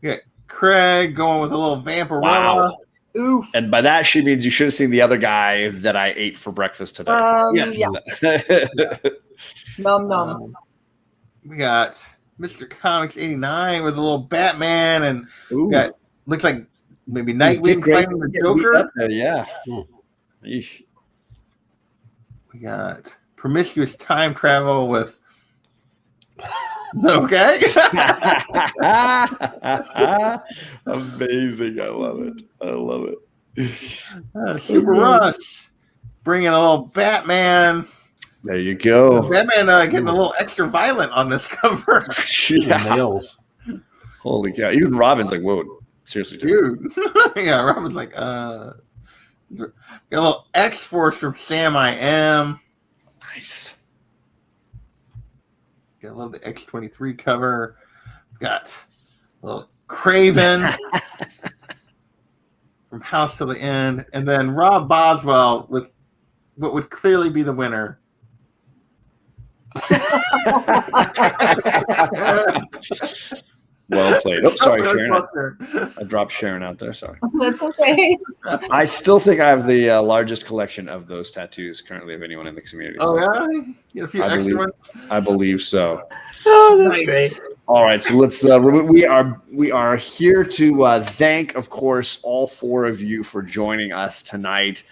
We got Craig going with a little Vampirella. Wow. Oof. And by that she means you should have seen the other guy that I ate for breakfast today. Yes. Nom nom. We got Mr. Comics 89 with a little Batman, and we got looks like maybe Nightwing fighting the Joker. Yeah. Yeesh. We got Promiscuous Time Travel with. Okay. Amazing. I love it. Super Rush bringing a little Batman. There you go. Batman getting a little extra violent on this cover. Nails. Holy cow. Even Robin's like, whoa, seriously, dude. Yeah, Robin's like, got a little X-Force from Sam I Am. Nice. I love the X-23 cover. Got a little Craven from House to the End. And then Rob Boswell with what would clearly be the winner. Well played. Oh, sorry, Sharon. I dropped Sharon out there. Sorry. That's okay. I still think I have the largest collection of those tattoos currently of anyone in the community. Oh, yeah? You get a few extra ones? I believe so. Oh, that's great. All right, so let's. We are here to thank, of course, all four of you for joining us tonight.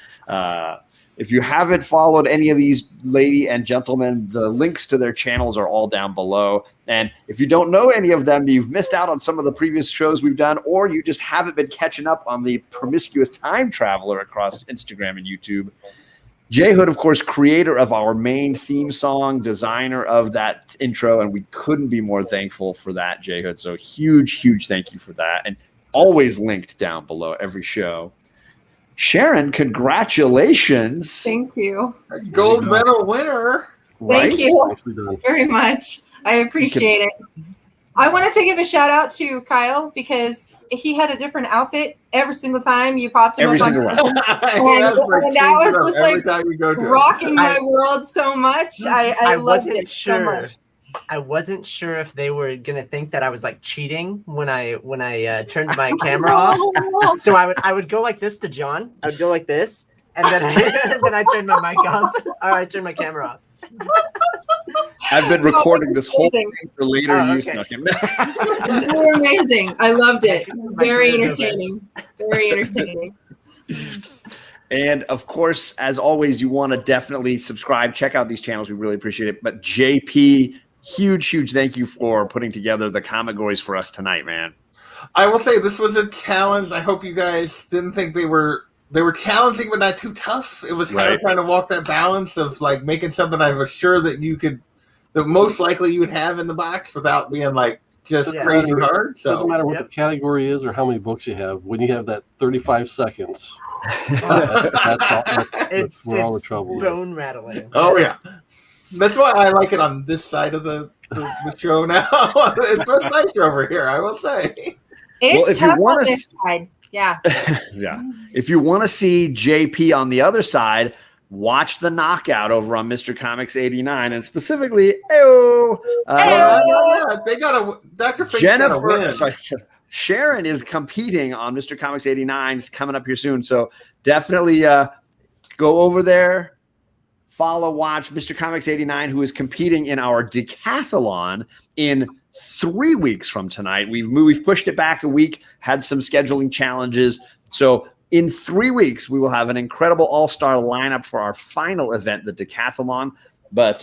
If you haven't followed any of these lady and gentlemen, the links to their channels are all down below. And if you don't know any of them, you've missed out on some of the previous shows we've done, or you just haven't been catching up on the Promiscuous Time Traveler across Instagram and YouTube. J Hood, of course, creator of our main theme song, designer of that intro, and we couldn't be more thankful for that, J Hood. So huge thank you for that. And always linked down below every show. Sharon, congratulations. Thank you. Gold medal winner. Right? Thank you very much. I appreciate it. I wanted to give a shout out to Kyle because he had a different outfit every single time you popped him Every up single on one. and that was just like rocking my world so much. I loved it so much. I wasn't sure if they were gonna think that I was like cheating when I turned my camera off. So I would go like this to John. I would go like this, and then I turned my mic off, or I turned my camera off. I've been recording this whole thing for later use. Okay. You were amazing. I loved it. Very entertaining. Very entertaining. And of course, as always, you want to definitely subscribe, check out these channels. We really appreciate it. But JP, huge thank you for putting together the ComicGories for us tonight, man. I will say this was a challenge. I hope you guys didn't think they were challenging, but not too tough. It was kind of trying to walk that balance of like making something I was sure that you could, that most likely you would have in the box without being like just crazy hard. So it doesn't matter what the category is or how many books you have. When you have that 35 seconds, that's where all the trouble is. Bone rattling. Oh yeah, that's why I like it on this side of the show now. It's much nicer over here, I will say. It's tough on this side. Yeah. Yeah. If you want to see JP on the other side, watch the knockout over on Mr. Comics 89, and specifically, they got a Dr. Fate Jennifer. Sorry, Sharon is competing on Mr. Comics 89. It's coming up here soon, so definitely go over there, follow, watch Mr. Comics 89, who is competing in our decathlon in 3 weeks from tonight. We've pushed it back a week, had some scheduling challenges. So in 3 weeks, we will have an incredible all-star lineup for our final event, the decathlon. But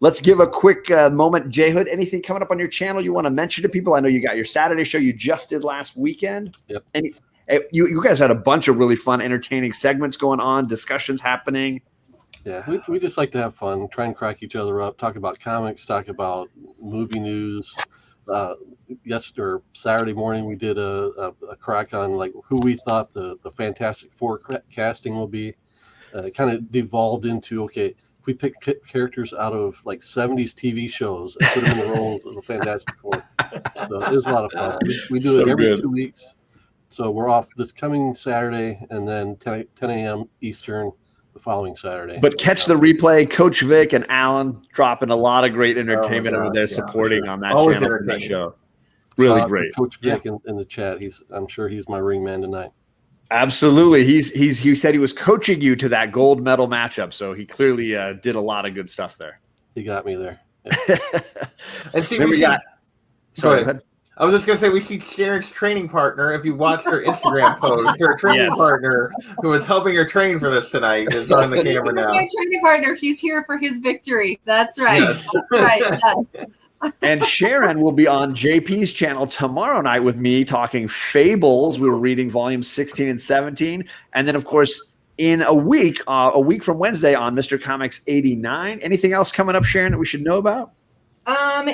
let's give a quick moment. J Hood, anything coming up on your channel you want to mention to people? I know you got your Saturday show you just did last weekend. Yep. And you guys had a bunch of really fun, entertaining segments going on, discussions happening. Yeah, we just like to have fun, try and crack each other up, talk about comics, talk about movie news, yesterday, Saturday morning, we did a crack on like who we thought the Fantastic Four casting will be. It kind of devolved into, okay, if we pick characters out of like 70s TV shows and put them in the roles of the Fantastic Four. So it was a lot of fun. We do it every 2 weeks. So we're off this coming Saturday and then 10 a.m. Eastern the following Saturday. But catch the replay. Coach Vic and Alan dropping a lot of great entertainment over there, supporting on that channel for that show. Really great. Coach Vic in the chat. I'm sure he's my ring man tonight. Absolutely. He said he was coaching you to that gold medal matchup. So he clearly did a lot of good stuff there. He got me there. Yeah. And see, Sorry, go ahead. I was just going to say, we see Sharon's training partner. If you watch her Instagram post, her training partner who was helping her train for this tonight is on the camera now. My training partner. He's here for his victory. That's right. Yes. That's right. Yes. And Sharon will be on JP's channel tomorrow night with me talking Fables. We were reading volumes 16 and 17. And then, of course, in a week from Wednesday on Mr. Comics 89. Anything else coming up, Sharon, that we should know about?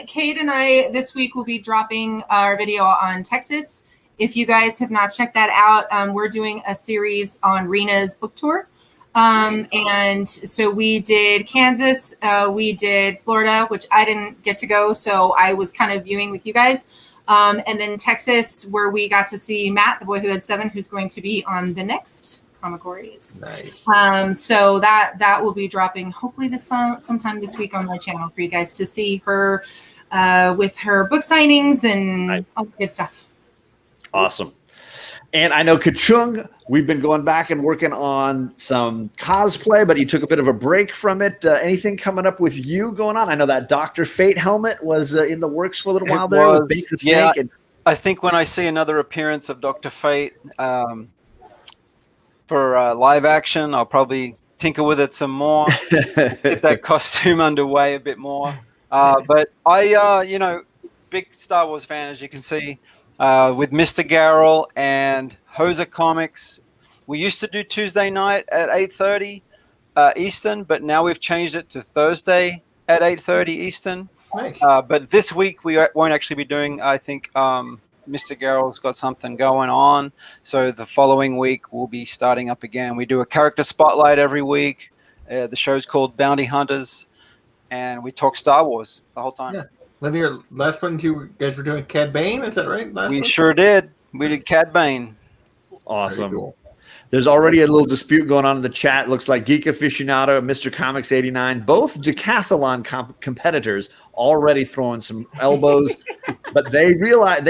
Kate and I this week will be dropping our video on Texas. If you guys have not checked that out, we're doing a series on Rena's book tour. And so we did Kansas, we did Florida, which I didn't get to go, so I was kind of viewing with you guys. And then Texas, where we got to see Matt, the boy who had 7, who's going to be on the next ComicGories. Nice. So that will be dropping hopefully sometime this week on my channel for you guys to see her with her book signings and all the good stuff. Awesome. And I know Kachung, we've been going back and working on some cosplay, but he took a bit of a break from it. Anything coming up with you going on? I know that Dr. Fate helmet was in the works for a little while there with Bake the Snake. Yeah, I think when I see another appearance of Dr. Fate for live action, I'll probably tinker with it some more, get that costume underway a bit more. But I, big Star Wars fan, as you can see. With Mr. Garrel and Hoser Comics. We used to do Tuesday night at 8:30 Eastern, but now we've changed it to Thursday at 8:30 Eastern. Nice. But this week we won't actually be doing, I think Mr. Garrel's got something going on. So the following week we'll be starting up again. We do a character spotlight every week. The show's called Bounty Hunters, and we talk Star Wars the whole time. Yeah. One of your last ones you guys were doing Cad Bane, is that right? We sure did. We did Cad Bane. Awesome. Cool. There's already a little dispute going on in the chat. Looks like Geek Aficionado and Mr. Comics 89, both Decathalon competitors, already throwing some elbows. But they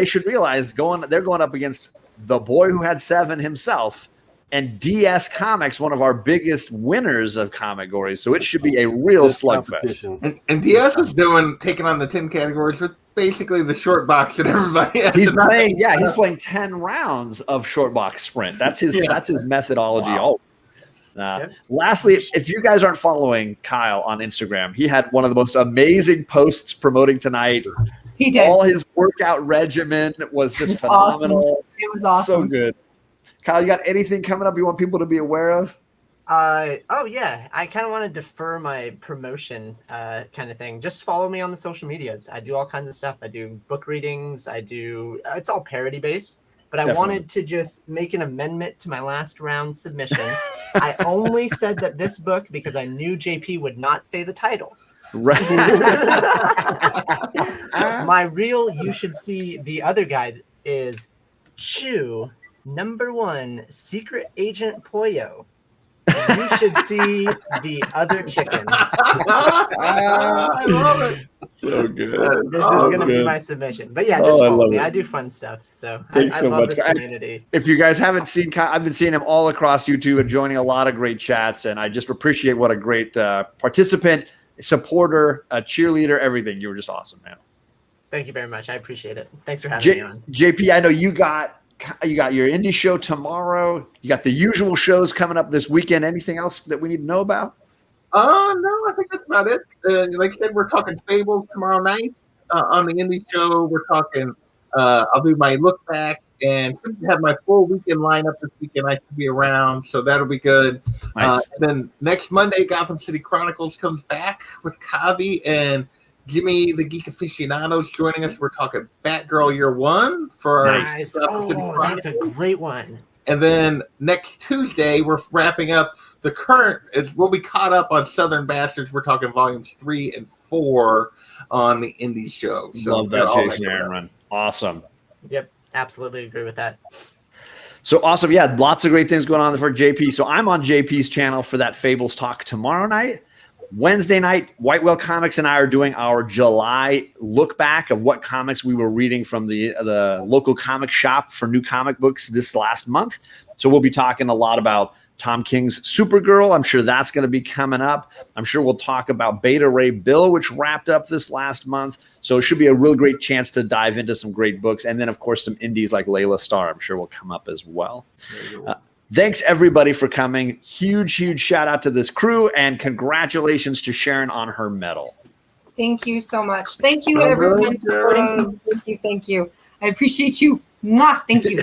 should realize they're going up against the boy who had 7 himself, and DS Comics, one of our biggest winners of ComicGories. So it should be a real slugfest. And DS is taking on the 10 categories with basically the short box that everybody has. He's playing, he's playing 10 rounds of Shortbox Sprint. That's his methodology. Wow. Lastly, if you guys aren't following Kyle on Instagram, he had one of the most amazing posts promoting tonight. He did. All his workout regimen was just phenomenal. Awesome. It was awesome. So good. Kyle, you got anything coming up you want people to be aware of? Oh yeah, I kind of want to defer my promotion kind of thing. Just follow me on the social medias. I do all kinds of stuff. I do book readings. It's all parody based, but Definitely. I wanted to just make an amendment to my last round submission. I only said that this book because I knew JP would not say the title. Right. My real, you should see the other guide is Chew #1 Secret Agent Poyo. You should see the other chicken. I love it. So good. This is going to be my submission. But yeah, just follow me. I do fun stuff. So I love this community. If you guys haven't seen, I've been seeing him all across YouTube and joining a lot of great chats. And I just appreciate what a great participant, supporter, cheerleader, everything. You were just awesome, man. Thank you very much. I appreciate it. Thanks for having me on. JP, I know you got your indie show tomorrow. You got the usual shows coming up this weekend. Anything else that we need to know about? No, I think that's about it. Like I said, we're talking Fables tomorrow night on the indie show. We're talking. I'll do my look back and have my full weekend lineup this weekend. I should be around, so that'll be good. Nice. Then next Monday, Gotham City Chronicles comes back with Kavi, and Jimmy the Geek Aficionado is joining us. We're talking Batgirl Year One for our Nice. episode Oh, that's a great one. And then next Tuesday, we're wrapping up the current. We'll be caught up on Southern Bastards. We're talking volumes 3 and 4 on the Indie show. So Love that Jason Aaron run. Awesome. Yep, absolutely agree with that. So awesome. Yeah, lots of great things going on for JP. So I'm on JP's channel for that Fables talk tomorrow night. Wednesday night, White Whale Comics and I are doing our July look back of what comics we were reading from the local comic shop for new comic books this last month. So we'll be talking a lot about Tom King's Supergirl. I'm sure that's going to be coming up. I'm sure we'll talk about Beta Ray Bill, which wrapped up this last month. So it should be a real great chance to dive into some great books. And then, of course, some indies like Layla Starr, I'm sure will come up as well. Thanks, everybody, for coming. Huge, huge shout out to this crew, and congratulations to Sharon on her medal. Thank you so much. Thank you, everyone. Thank you. I appreciate you. Mwah. Thank you.